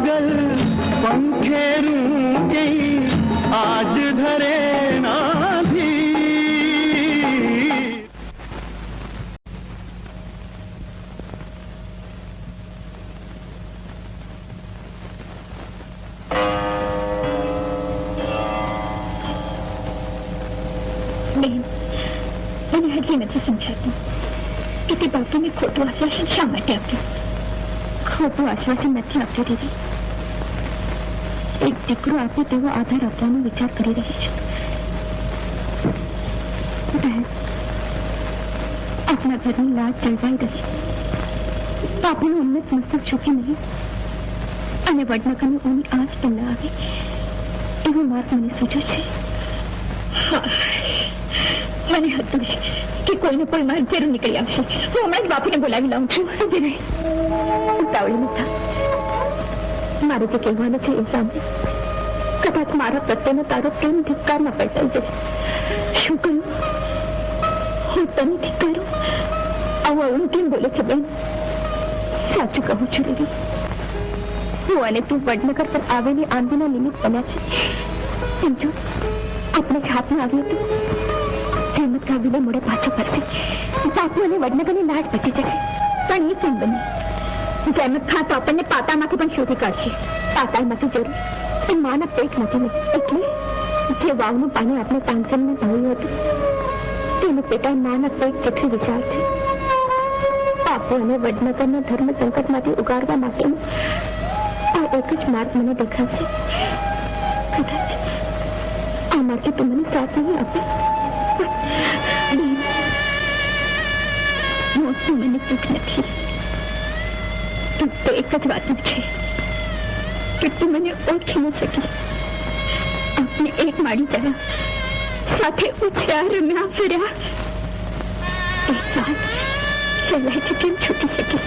पागल पंखेरू गई आज धरे ना भी બેન, મને હજી નથી સમજાતું કે તે બાપુને ખોટું આશ્વાસન શા માટે આપ્યું. ખોટું આશ્વાસન નથી આપ્યું દીદી. એક દીકરો આપે તેવો આધાર આપવાનો વિચાર કરી રહી છું. બહેન, આપણા ઘરની લાજ જળવાઈ રહી, બાપુનું ઉન્નત મસ્તક ઝૂકે નહીં અને વડનગરની ઊની આંચ પણ ન આવે એવો માર્ગ મને સૂચો છે. મને હતું જ કે કોઈને કોઈ માર્ગ જરૂર નીકળી આવશે. હું હમણાં જ બાપુને બોલાવી લાવું છું. ઉતાવળી નથી. મારે જે કહેવાનું છે એ સાંભળે. કદાચ મારા પ્રત્યેનો તારો પ્રેમ ધિક્કારમાં પલટાઈ જશે. શું કહ્યું? હું તને ધિક્કારું? આવું આવું કેમ બોલે છે બેન? સાચું કહું છું દીદી. હું અને તું વડનગર પર આવેલી આંધીના નિમિત્ત બન્યા છે. સમજો, આપણે જ હાથમાં આવ્યું હતું. જહેમત કાબીલે મોડે પાછો ફરશે. બાપુ અને વડનગરની લાજ બચી જશે. પણ એ કેમ બને? જહેમત ખાન તો આપણને પાતાળમાંથી પણ શોધી કાઢશે. પાતાળમાંથી જરૂર પણ માના પેટ નથી ને. એટલે જે વાવનું પાણી આપણે તાનસેનમાં ઢાળ્યું હતું તેનું પેટાળ માના પેટ જેટલું વિશાળ છે. બાપુ અને વડનગરના ધર્મ સંકટમાંથી ઉગાડવા માટેનું આ એક જ માર્ગ મને દેખાશે. કદાચ આ માર્ગે તું મને સાથ નહીં આપે. મોટું મને દુઃખ નથી. દુઃખ તો એક જ વાતનું છે કે તું મને ઓળખી ન શકી. આપણે એક માળી જરા સાથે ઉછ્યા, રમ્યા, ફર્યા. એક સાથ સહેલાઈથી કેમ છૂટી શકી?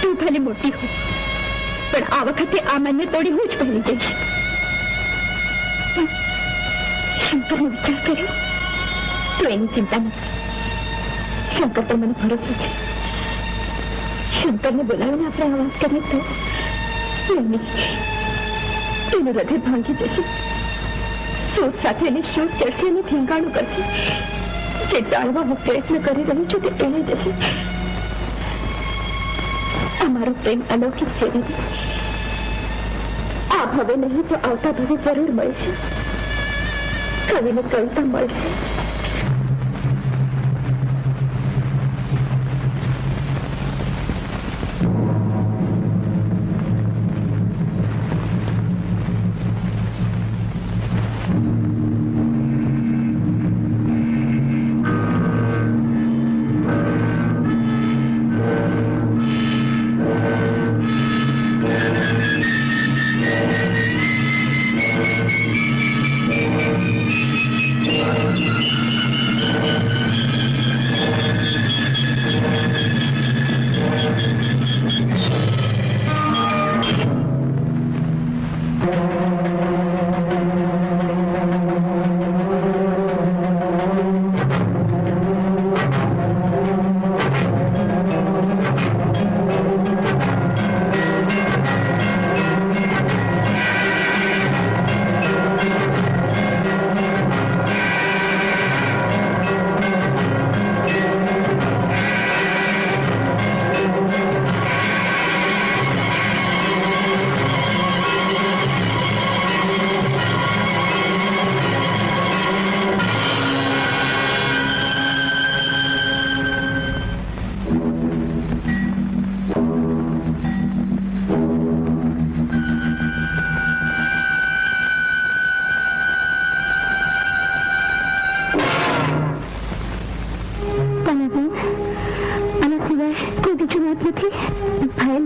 તું ભલે મોટી હો, પણ આ વખતે આ મનને તોડી હું જ પહેરી જઈશ. શંકરનો વિચાર કર્યો તો એની ચિંતા નથી. શંકર પર મને ભરોસો છે. શંકરને બોલાવીને આપણે આ વાત કરીએ તો નહીં, એનું હૃદય ભાંગી જશે. સૂર સાથે એને શોધ ચડશે અને થીંગાણું કરશે. જે ટાળવા હું પ્રયત્ન કરી રહ્યું છું તે એને જશે. અમારો પ્રેમ અલૌકિક છે દીદી. આ ભવે નહીં તો આવતા ભવે જરૂર મળશે. કવિને કવિતા મળશે.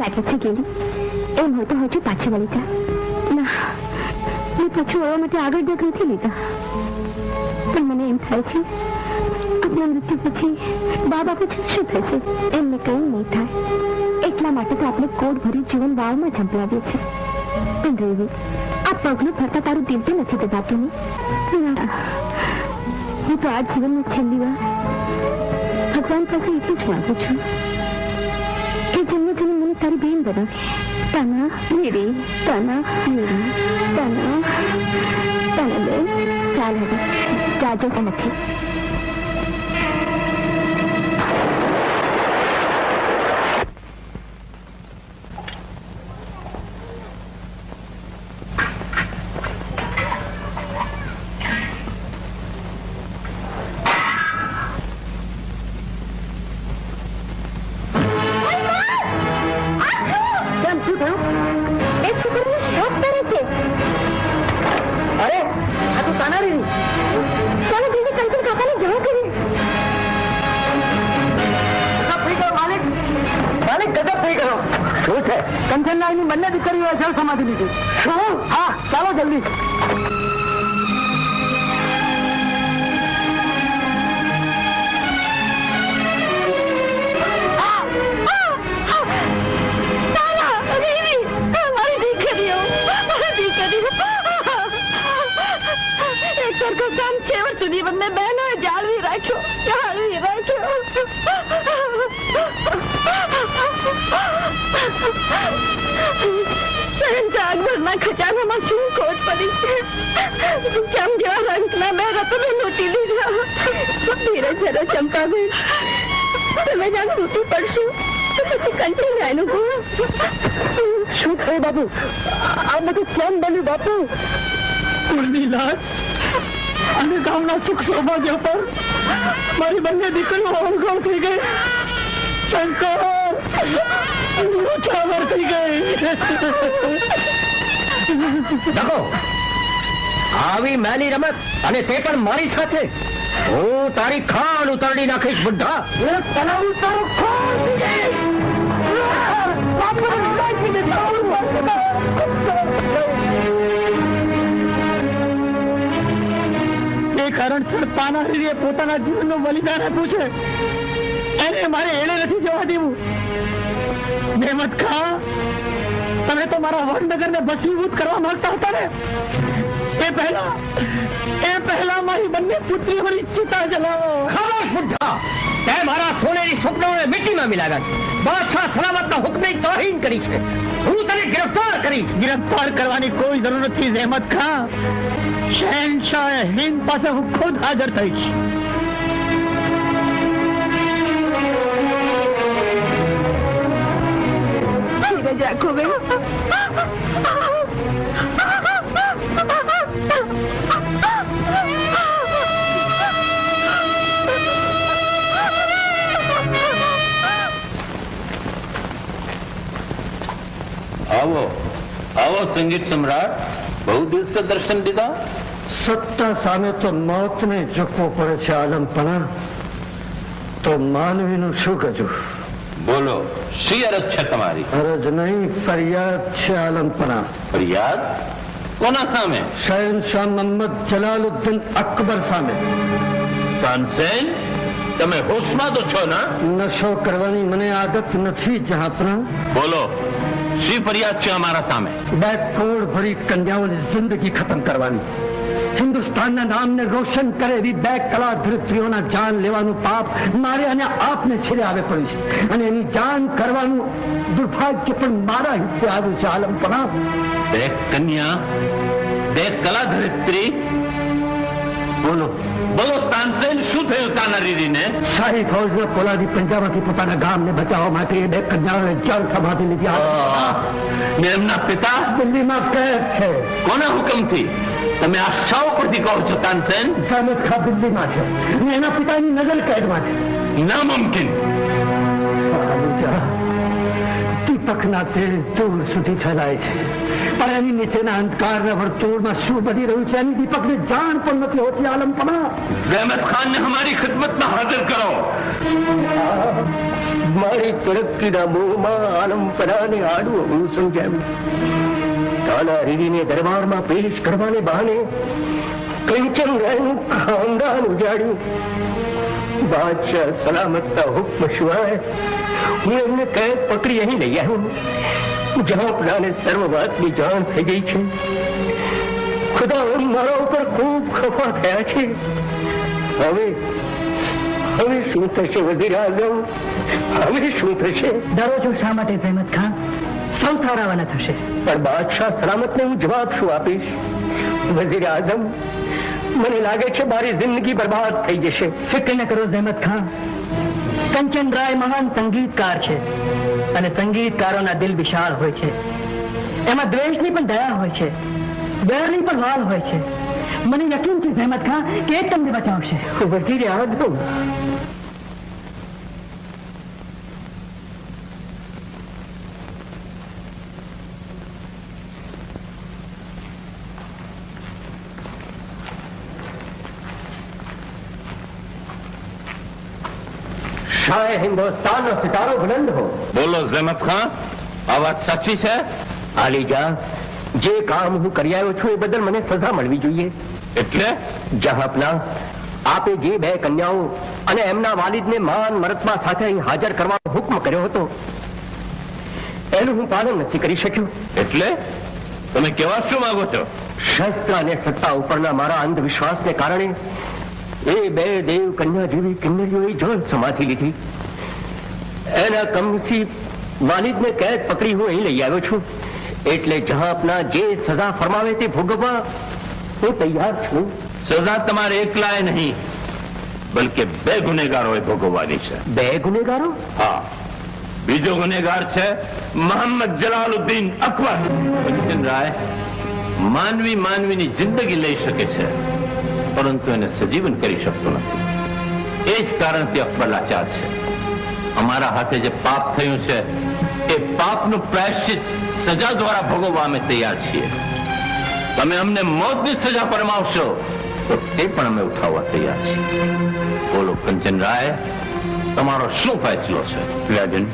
લાગે છે ગેલી. એમ હોય તો હજુ પાછી વળી જા. ના, મેં પાછું આવવા માટે આગળ ડગ નથી લીધા. પણ મને એમ થાય છે આપણા મૃત્યુ પછી બા બાપુ શું થશે એમને કઈ નહીં થાય. એટલા માટે તો આપણે કોટ ભર્યું જીવન વાવમાં ઝંપલાવીએ છીએ. પણ રેવી, આ પગલું ફરતા તારું દિલ તો નથી દબાતું ને? હું તો આ જીવનની છેલ્લી વાર ભગવાન પાસે એટલું જ માંગુ છું કે જન્મ જન્મ મને તારી બેન બનાવી. તના વીરી તના વીરી તના તને બે ચાલ હવે જાજો નથી. કંચનના એની બંને દીકરીઓ અચલ સમાધિ લીધી. શું? હા, ચાલો જલ્દી. છેવટ સુધી બંને બહેનો જાળવી રાખ્યો. શહેનશાહ અકબરના ખજાનામાં શું ખોટ પડી છે? કેમ જેવા રંગના બે રત્નો લૂંટી લીધા. ધીરે ધીરે ચંપાબેન, તમે જાણ તૂટી પડશો તો પછી કંચન રાયનું ગુણ. શું થયું બાપુ? આ બધું કેમ બન્યું બાપુ? અને ગામના સુખ સૌભાગ્ય પર મારી બંને દીકરીઓ અવગણ થઈ ગઈ. શંકર ઉછાવર થઈ ગઈ. દેખો, આવી મેલી રમત અને તે પણ મારી સાથે. હું તારી ખાન ઉતારી નાખીશ બુઢા. તલાવું તારું ખોટ કારણસર તાનારીએ પોતાના જીવનનું બલિદાન આપ્યું છે. એને મારે એળે નથી જવા દેવું. મહેમદ ખાન, તમે તો મારા વડનગરને ભસ્મીભૂત કરવા માંગતા હતા ને. એ પહેલા મારી બંને પુત્રીઓની ચિતા જલાવો. ખામોશ બુઢા, તે મારા સોનેરી સ્વપ્નોને મિટ્ટીમાં મિલાવ્યા છે. બાદશાહ સલામતના હુકમની તોહીન કરી છે. હું તને ગિરફ્તાર કરીશ. ગિરફ્તાર કરવાની કોઈ જરૂર નથી મહેમદ ખાન. શહેનશાહ હિંદ પાસે હું ખુદ હાજર થઈશ. ધીરજ રાખો બેન. आओ आओ संगीत सम्राट, બહુ દિવસે દર્શન દીધા. સત્તા સામે તો મોતને ઝૂકવું પડે છે આલમપણા. તો માનવીનું શું ગજું? બોલો, શી અરજ છે તમારી? અરજ નહીં, ફરિયાદ છે આલમપણા. ફરિયાદ કોના સામે? શહેનશાહ મોહમ્મદ જલાલુદ્દીન અકબર સામે. તાનસેન, તમે હોશમાં તો છો ના? નશો કરવાની મને આદત નથી જહાંપણા. બોલો, શી ફરિયાદ છે અમારા સામે? બે કોડ ભરી કન્યાઓની જિંદગી ખતમ કરવાની, હિન્દુસ્તાનના નામને રોશન કરે એવી બે કલા ધરિત્રીઓના જાન લેવાનું પાપ મારે અને આપને છેડે આવે પડ્યું છે. અને એની જાન કરવાનું દુર્ભાગ્ય પણ મારા હિસ્સે આવ્યું છે આલમપણા. બે કન્યા, બે કલા ધરિત્રી. બોલો બોલો તાનસેન, શું થયું તાનારીને? શાહી ફૌજના પોલાદી પંજાબમાંથી પોતાના ગામને બચાવવા માટે એ બે કન્યાઓને જળ સમાધિ લીધી. એમના પિતા દિલ્હીમાં કેદ છે. કોના હુકમથી? તમે આ શા ઉપરથી કહો છો તાનસેન? સામત ખા દિલ્હીમાં છે અને એના પિતાની નજર કેદમાં છે. નામુમકિન. દીપકના તેજ દૂર સુધી ફેલાય છે, પણ એની નીચેના અંધકારના વર્તુળમાં શું બની રહ્યું છે એની દીપકને જાણ પણ નથી હોતી આલમપણા. ઝેમત ખાનને હમારી ખિદમતમાં હાજર કરો. મારી તરક્કીના મોહમાં આલમપરાને આડું હું સમજાવ્યું. તાનારીને દરબારમાં પેશ કરવાને બહાને કંચન રાયનું ખાનદાન ઉજાડ્યું. બાદશાહ સલામતના હુકમ સિવાય હું એમને કેદ પકડી અહીં લઈ આવ્યો. જહાંપનાને સર્વ વાતની જાણ થઈ ગઈ છે. ખુદા મારા ઉપર ખૂબ ખફા થયા છે. હવે શું થશે વઝીર આઝમ? હવે શું થશે? ડરો છો શા માટે ઝહેમત ખાન? સૌ સારાવાના થશે. પણ બાદશાહ સલામતને હું જવાબ શું આપીશ? વઝીર આઝમ, મને લાગે છે મારી જિંદગી બરબાદ થઈ જશે. ફિક્ર ન કરો જહેમત ખાન. કંચન રાય મહાન સંગીતકાર છે અને સંગીતકારોના દિલ વિશાળ હોય છે. એમાં દ્વેષની પણ દયા હોય છે, વેરની પણ વાલ હોય છે. મને યકીન છે જહેમત ખાન કે એ તમને બચાવશે. વઝીર આઝમ, શાહ હિન્દુસ્તાનનો સિતારો બુલંદ હો. બોલો ઝેમત ખાન, આ વાત સાચી છે? આલીજા, જે કામ હું કરી આવ્યો છું એ બદલ મને સજા મળવી જોઈએ. એટલે જહાપના, આપે જે 2 કન્યાઓ અને એમના વાલિદને માન મરતબા સાથે અહીં હાજર કરવાનો હુકમ કર્યો હતો એનું હું પાલન નથી કરી શક્યો. એટલે તમે કેવા શું માંગો છો? શસ્ત્ર અને સત્તા ઉપરના મારા અંધવિશ્વાસને કારણે એ 2 દેવ કન્યા જેવી કિન્નરીઓએ જળ સમાધિ લીધી. એના કમનસીબ વાલિદને કેદ પકડી હું અહીં લઈ આવ્યો છું. એટલે જહાપના જે સજા ફરમાવે તે ભોગવવા હું તૈયાર છું. સજા તમારે એકલાએ નહીં, બલકે 2 ગુનેગારોએ ભોગવવાની છે. 2 ગુનેગારો? હા, બીજો ગુનેગાર છે મોહમ્મદ જલાલુદ્દીન અકબર. કંચન રાય, માનવી માનવીની જિંદગી લઈ શકે છે, પરંતુ એને સજીવન કરી શકતો નથી. એ જ કારણથી અકબર લાચાર છે. અમારા હાથે જે પાપ થયું છે એ પાપનું પ્રાયશ્ચિત સજા દ્વારા ભોગવવા અમે તૈયાર છીએ. તમે અમને મોતની સજા ફરમાવશો તો તે પણ અમે ઉઠાવવા તૈયાર છીએ. બોલો કંચન રાય, તમારો શું ફેસલો છે? રાજન,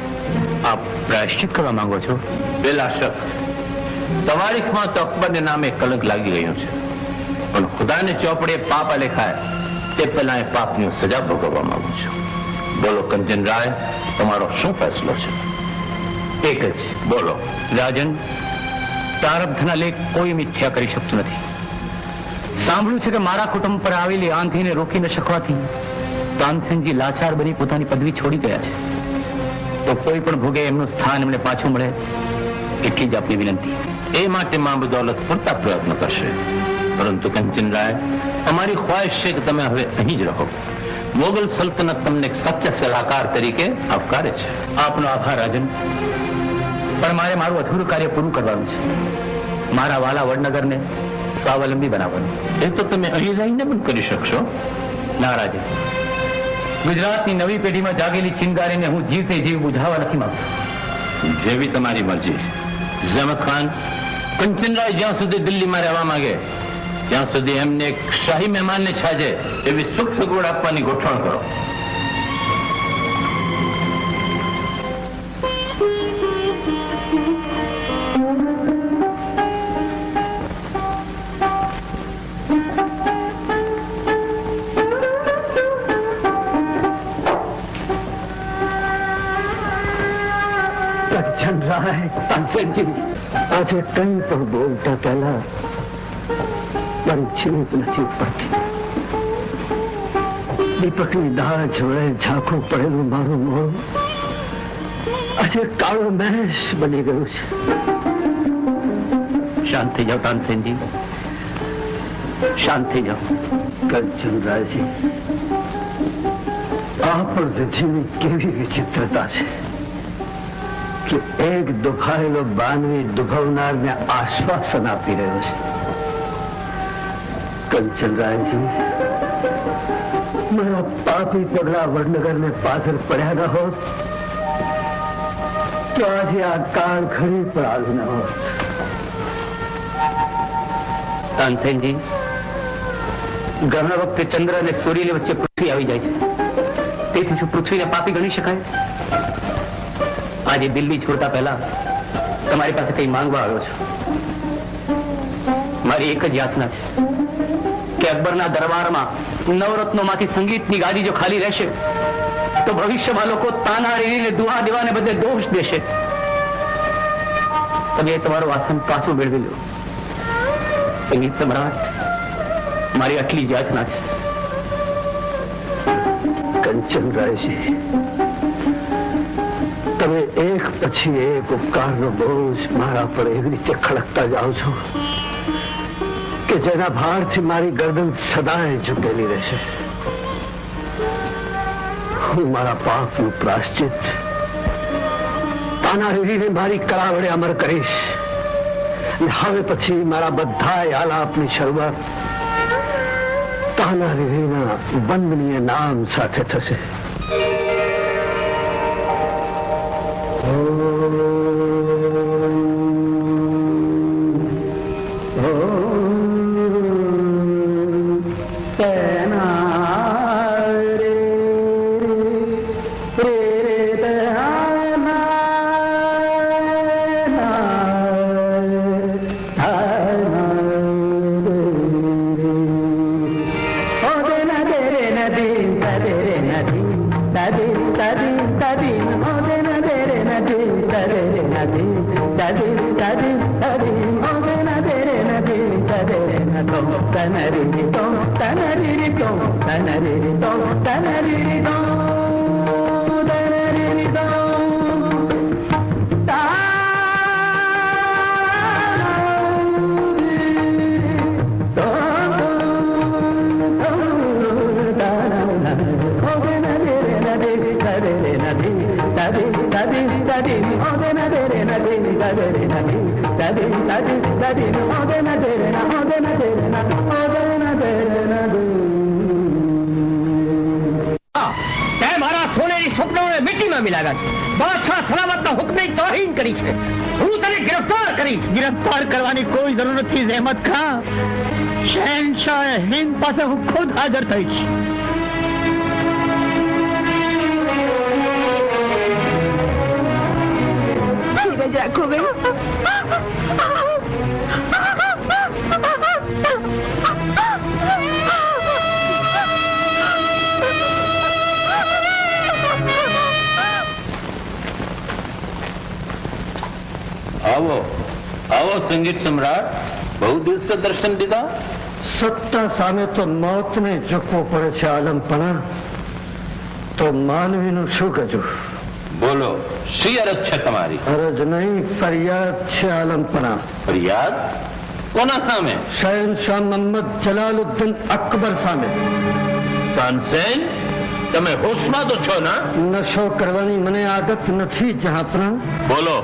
આપ પ્રાયશ્ચિત કરવા માંગો છો? બેલા શક, તવારીખમાં તો અકબરને નામે કલંક લાગી રહ્યું છે, પણ ખુદાને ચોપડે પાપ લેખાય તે પહેલા એ પાપની સજા ભોગવવા માંગુ છું. બોલો કંચન રાય, તમારો શું ફેસલો છે? એક જ. બોલો. રાજન, પ્રારબ્ધના લેખ કોઈ મિથ્યા કરી શકતું નથી. સાંભળ્યું છે કે મારા કુટુંબ પર આવેલી આંધીને રોકી ન શકવાથી તાનસેનજી લાચાર બની પોતાની પદવી છોડી ગયા છે. તો કોઈ પણ ભોગે એમનું સ્થાન એમને પાછું મળે એટલી જ આપની વિનંતી. એ માટે માં બદૌલત પૂરતા પ્રયત્ન કરશે. પરંતુ કંચન રાય, અમારી ખ્વાહિશ છે કે તમે હવે અહીં જ રહો. મોગલ સલ્તનત તમને એક સચ્ચા સલાહકાર તરીકે આવકારે છે. આપનો આભાર રાજન, પણ મારે મારું અધૂરું કાર્ય પૂરું કરવાનું છે. મારા વાલા વડનગરને સ્વાવલંબી બનાવવાનું. એ તો તમે અહીં રહીને પણ કરી શકશો. ના રાજન, ગુજરાતની નવી પેઢીમાં જાગેલી ચિંગારીને હું જીવતે જીવ બુઝાવવા નથી માંગતો. જેવી તમારી મરજી. ઝેમત ખાન, કંચનરાય જ્યાં સુધી દિલ્હીમાં રહેવા માંગે ત્યાં સુધી એમને એક શાહી મહેમાનને છાજે એવી સુખ સગવડ આપવાની ગોઠવણ કરો. કંચન રાય, તાનસેનજી, આજે કંઈ પણ બોલતા પહેલા મારી જીભ નથી ઉપડતી. દીપકની દાળ જોડે ઝાંખું પડેલું મારું મોં આજે કાળો મહેશ બની ગયું છે. શાંત થઈ જાઓ તાનસેનજી, શાંત થઈ જાઓ. કંચન રાયજી, આ પણ વિધિની કેવી વિચિત્રતા છે કે એક દુખાયેલો બાનવી દુભવનારને આશ્વાસન આપી રહ્યો છે. કંચનરાયજી, મારા પાપી પગલા વડનગરને પાછળ પડ્યા ન હોત તો આજે આ કાળ ઘડી પર આવી ન હોત. તાનસેનજી, ઘણા વખતે ચંદ્ર અને સૂર્યની વચ્ચે પૃથ્વી આવી જાય છે, તેથી શું પૃથ્વીને પાપી ગણી શકાય? આજે દિલ્હી છોડતા પહેલા તમારી પાસે કઈ માંગવા આવ્યો છું. મારી એક જ યાચના છે કે અકબરના દરબારમાં નવરત્નોમાંથી સંગીતની ગાદી જો ખાલી રહેશે તો ભવિષ્યમાં લોકો તાના રેડીને દુઆ દેવાને બદલે દોષ દેશે. તમે તમારું આસન પાછું મેળવી લો. સંગીત સમ્રાટ, મારી આટલી જ યાચના છે. કંચનરાયજી, તમે તમે એક પછી એક ઉપકારનો બોજ મારા પર એવી રીતે ખડકતા જાઓ છો કે જેના ભારથી મારી ગરદન સદાય ઝૂકેલી રહેશે. હું મારા પાપનું પ્રાશ્ચિત તાનારીને મારી કળા વડે અમર કરીશ. હવે પછી મારા બધા આલાપની શરૂઆત તાનારીના વંદનીય નામ સાથે થશે. गिरफ्तार करवानी कोई जरूरत थी जहमत खां. शहनशाह हिंद પાસે હું ખુદ હાજર થઈશ. રાખો બેન. आओ आओ संगीत सम्राट, बहुत दिल से दर्शन दीदा. સત્તા સામે તો મોતને ઝૂકવું પડે છે આલમપણા, તો માનવીનું શું ગજું? બોલો, શી અરજ છે તમારી? અરજ નહીં, ફરિયાદ છે આલમપણા. ફરિયાદ કોના સામે? શહેનશાહ મોહમ્મદ જલાલુદ્દીન અકબર સામે. તાનસેન, તમે હોશમાં તો છો ના? નશો કરવાની મને આદત નથી જહાંપના. બોલો,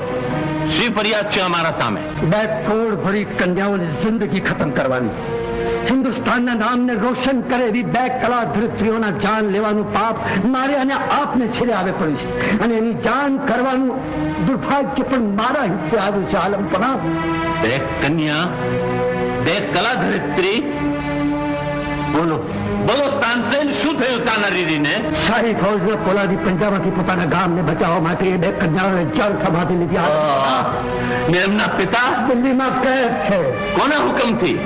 શી ફરિયાદ છે અમારા સામે? બે કોડ ભરી કન્યાઓની જિંદગી ખતમ કરવાની, હિન્દુસ્તાનના નામને રોશન કરે એવી બે કલા ધરિત્રીઓના જાન લેવાનું પાપ મારે અને આપને છેડે આવે પડ્યું છે, અને એની જાન કરવાનું દુર્ભાગ્ય પણ મારા હિસ્સે આવ્યું છે આલમપણા. બે કન્યા, બે કલા ધરિત્રી. બોલો બોલો તાનસેન, શું થયું તાનારીરીને? શાહી ફૌજના પોલાદી પંજામાંથી પોતાના ગામને બચાવવા માટે એ બે કન્યાઓને જળ સમાધિ લીધી. એમના પિતા દિલ્હીમાં કેદ છે. કોના હુકમથી?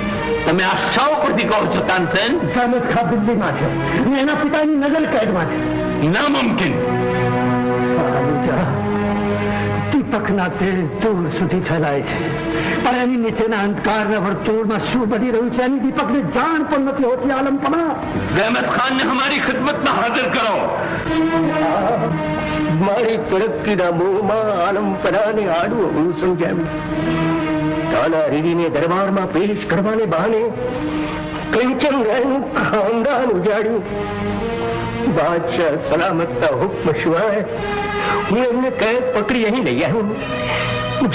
તમે આ શા ઉપરથી કહો છો તાનસેન? જહમત ખાં દિલ્હીમાં છે અને એના પિતાની નજર કેદમાં છે. નામુમકિન. દીપકના તેજ દૂર સુધી ફેલાય છે, પણ એની નીચેના અંધકારના વર્તુળમાં શું બની રહ્યું છે એની દીપકને જાણ પણ નથી હોતી આલમપણા. જહમત ખાનને હમારી ખિદમતમાં હાજર કરો. મારી તરક્કીના મોહમાં આલમપણાને આડવું હું સમજાવ્યું. તાનારીરીને દરબારમાં પેશ કરવાને બહાને કંચન રાયનું ખાનદાન ઉજાડ્યું. બાદશાહ સલામતના હુક્મ સિવાય હું એમને કેદ પકડી અહીં લઈ આવ્યો.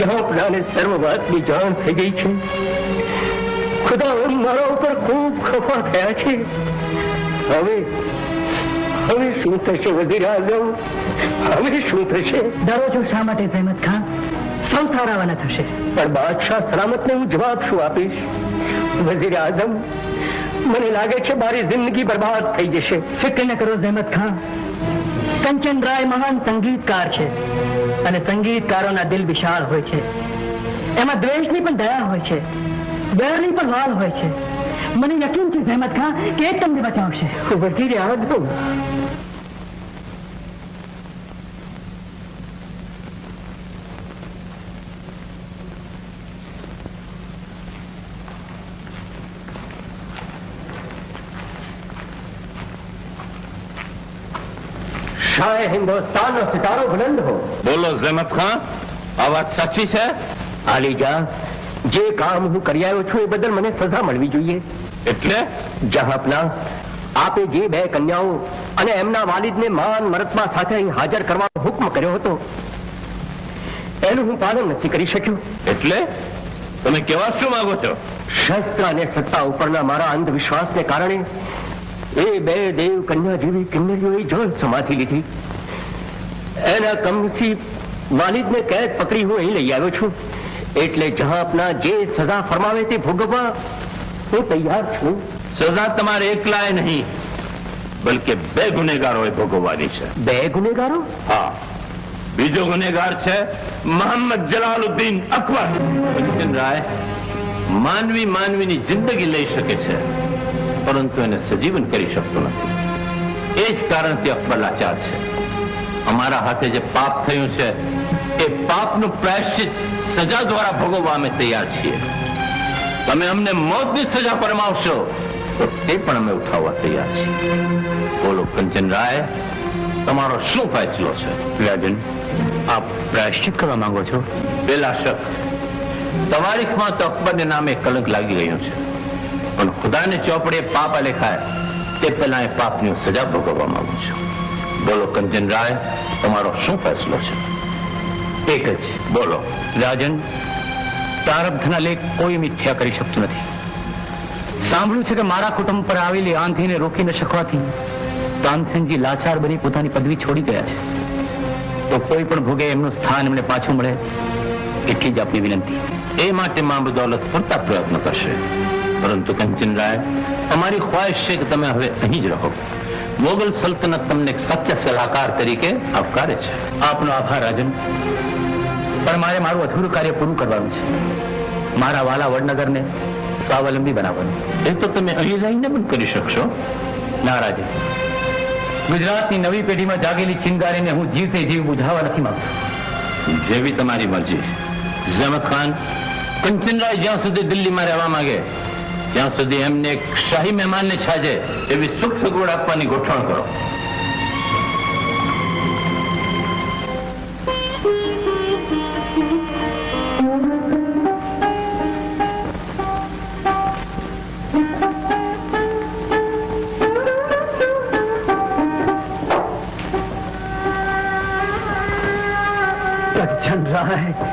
જહાંપનાને સર્વ વાતની જાણ થઈ ગઈ છે. ખુદા મારા ઉપર ખૂબ ખફા થયા છે. હવે હવે શું થશે વઝીર આઝમ? હવે શું થશે? ડરો છો શા માટે જહેમત ખાં? સૌ સારાવાના થશે. પણ બાદશાહ સલામતને હું જવાબ શું આપીશ? વઝીર આઝમ, મને લાગે છે મારી જિંદગી બરબાદ થઈ જશે. ફિક્ર ન કરો જહેમત ખાં. કંચન રાય મહાન સંગીતકાર છે, અને સંગીતકારોના દિલ વિશાળ હોય છે. એમાં દ્વેષની પણ દયા હોય છે, વેરની પણ વાલ હોય છે. મને યકીન છે જહેમત ખાં કે એ તમને બચાવશે. વઝીર આઝમ, चाहे हिंदुस्तान નો સિતારો બુલંદ હો. બોલો ઝેમત ખાન, આ વાત સાચી છે? આલીજા, જે કામ હું કરી આવ્યો છું એ બદલ મને સજા મળવી જોઈએ. એટલે જહાંપના, આપે જે બે કન્યાઓ અને એમના વાલિદને માન મરતબા સાથે અહીં હાજર કરવાનો હુકમ કર્યો હતો એનું હું પાલન નથી કરી શક્યો. એટલે તમે કેવા શું માંગો છો? શસ્ત્ર અને સત્તા ઉપરના મારા અંધવિશ્વાસને કારણે એ બે દેવ કન્યા જેવી કિન્નરીઓએ જળ સમાધિ લીધી. એના કમનસીબ વાલિદને કેદ પકડી હું અહીં લઈ આવ્યો છું. એટલે જહાંપના જે સજા ફરમાવે તે ભોગવવા હું તૈયાર છું. સજા તમારે એકલાએ નહીં, બલકે બે ગુનેગારોએ ભોગવવાની છે. બે ગુનેગારો? હા, બીજો ગુનેગાર છે મોહમ્મદ જલાલુદ્દીન અકબર. કંચન રાય, માનવી માનવીની જિંદગી લઈ શકે છે, પરંતુ એને સજીવન કરી શકતો નથી. એ જ કારણથી અકબર લાચાર છે. અમારા હાથે જે પાપ થયું છે એ પાપનું પ્રાયશ્ચિત સજા દ્વારા ભોગવવા અમે તૈયાર છીએ. તમે અમને મોતની સજા ફરમાવશો તો તે પણ અમે ઉઠાવવા તૈયાર છીએ. બોલો કંચન રાય, તમારો શું ફેસલો છે? રાજન, આપ પ્રાયશ્ચિત કરવા માંગો છો? બેલા શક, તવારીખમાં તો અકબરને નામે કલંક લાગી રહ્યું છે, પણ ખુદાને ચોપડે પાપ લેખાય તે પહેલા એ પાપની સજા ભોગવવા માંગુ છું. બોલો કંચન રાય, તમારો શું ફેસલો છે? એક જ. બોલો. રાજન, પ્રારબ્ધના લેખ કોઈ મિથ્યા કરી શકતું નથી. સાંભળ્યું છે કે મારા કુટુંબ પર આવેલી આંધીને રોકી ન શકવાથી તાનસેનજી લાચાર બની પોતાની પદવી છોડી ગયા છે. તો કોઈ પણ ભોગે એમનું સ્થાન એમને પાછું મળે એટલી જ આપની વિનંતી. એ માટે મા બદૌલત પૂરતા પ્રયત્ન કરશે, પરંતુ કંચન રાય, અમારી ખ્વાહિશ છે કે તમે હવે અહીં જ રહો. મોગલ સલ્તનત તમને એક સચ્ચા સલાહકાર તરીકે આવકારે છે. આપનો આભાર રાજન, પણ મારે મારું અધૂરું કાર્ય પૂરું કરવાનું છે. મારા વાલા વડનગરને સ્વાવલંબી બનાવવાનું. એ તો તમે અહીં રહીને પણ કરી શકશો. ના રાજન, ગુજરાતની નવી પેઢીમાં જાગેલી ચિંગારીને હું જીવતે જીવ બુઝાવવા નથી માંગતો. જેવી તમારી મરજી. ઝેમત ખાન, કંચનરાય જ્યાં સુધી દિલ્હીમાં રહેવા માંગે ત્યાં સુધી એમને એક શાહી મહેમાનને છાજે એવી સુખ સગવડ આપવાની ગોઠવણ કરો.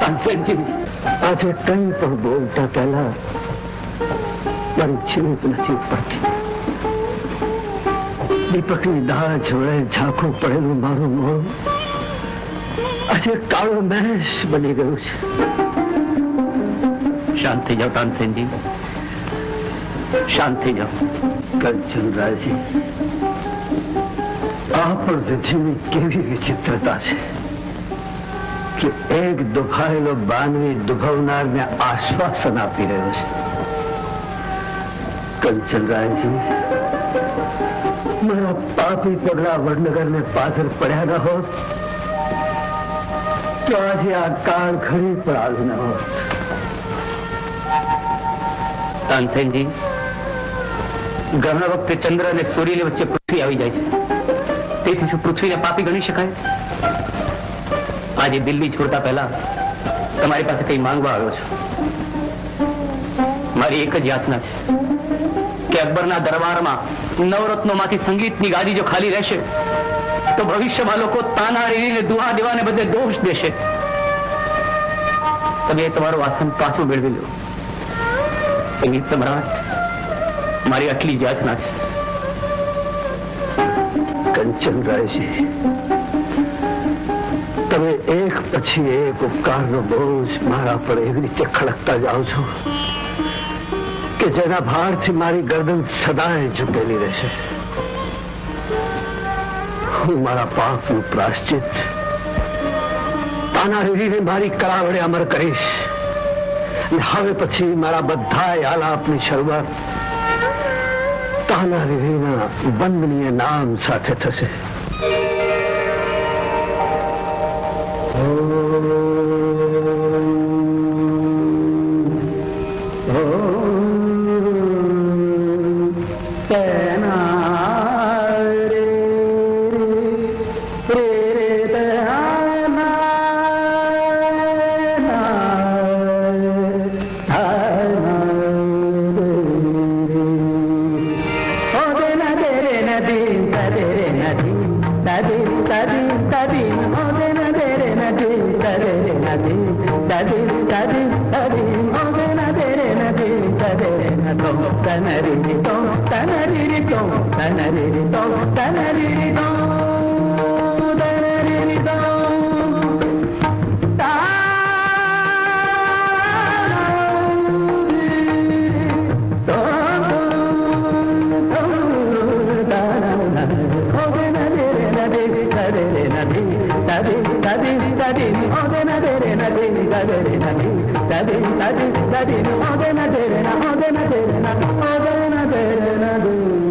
તાનસેનજી, આજે કંઈ પણ બોલતા પહેલા મારી જીભ નથી પડતી. દીપકની દાળ જોડે ઝાંખું પડેલું મારું મોં આજે કાળો મહેશ બની ગયું છે. શાંત થઈ જાઓ તાનસેનજી, શાંત થઈ જાઓ. કંચનરાયજી, આ પણ વિધિની કેવી વિચિત્રતા છે કે એક દુભાયેલો બાનવી દુભવનારને આશ્વાસન આપી રહ્યો છે. કંચનરાયજી, મારા પાપી પગલા વડનગરને પાછળ પડ્યા ન હોત તો આજે આ કાળ ઘડી પર આવી ન હોત. તાનસેનજી, ઘણા વખતે ચંદ્ર અને સૂર્યની વચ્ચે પૃથ્વી આવી જાય છે, તેથી શું પૃથ્વીને પાપી ગણી શકાય? આજે દિલ્હી છોડતા પહેલા તમારી પાસે કઈ માંગવા આવ્યો છું. મારી એક જ યાચના છે કે અકબરના દરબારમાં નવરત્નોમાંથી સંગીતની ગાદી જો ખાલી રહેશે તો ભવિષ્યમાં લોકો તાના રીને દુહા દેવાને બદલે દોષ દેશે. તમે તમારું આસન પાછું મેળવી લો. સંગીત સમ્રાટ, મારી આટલી જ યાચના છે. કંચનરાયજી, તમે એક પછી એક ઉપકારનો બોજ મારા પર એવી રીતે ખડકતા જાઓ છો કે જેના ભારથી મારી ગરદન સદાય ઝૂકેલી રહેશે. હું મારા પાપનું પ્રાશ્ચિત તાનારીને મારી કળા વડે અમર કરીશ. હવે પછી મારા બધા આલાપની શરૂઆત તાનારીના વંદનીય નામ સાથે થશે. રે తది తది మోగే నదే నది తదే నదో తనరి తో తనరి తో తనరి తో తనరి తో తనరి తో తది తది తది మోగే నదే నది తదే నది తది తది తది మోగే నదే నది మోగే నదే నది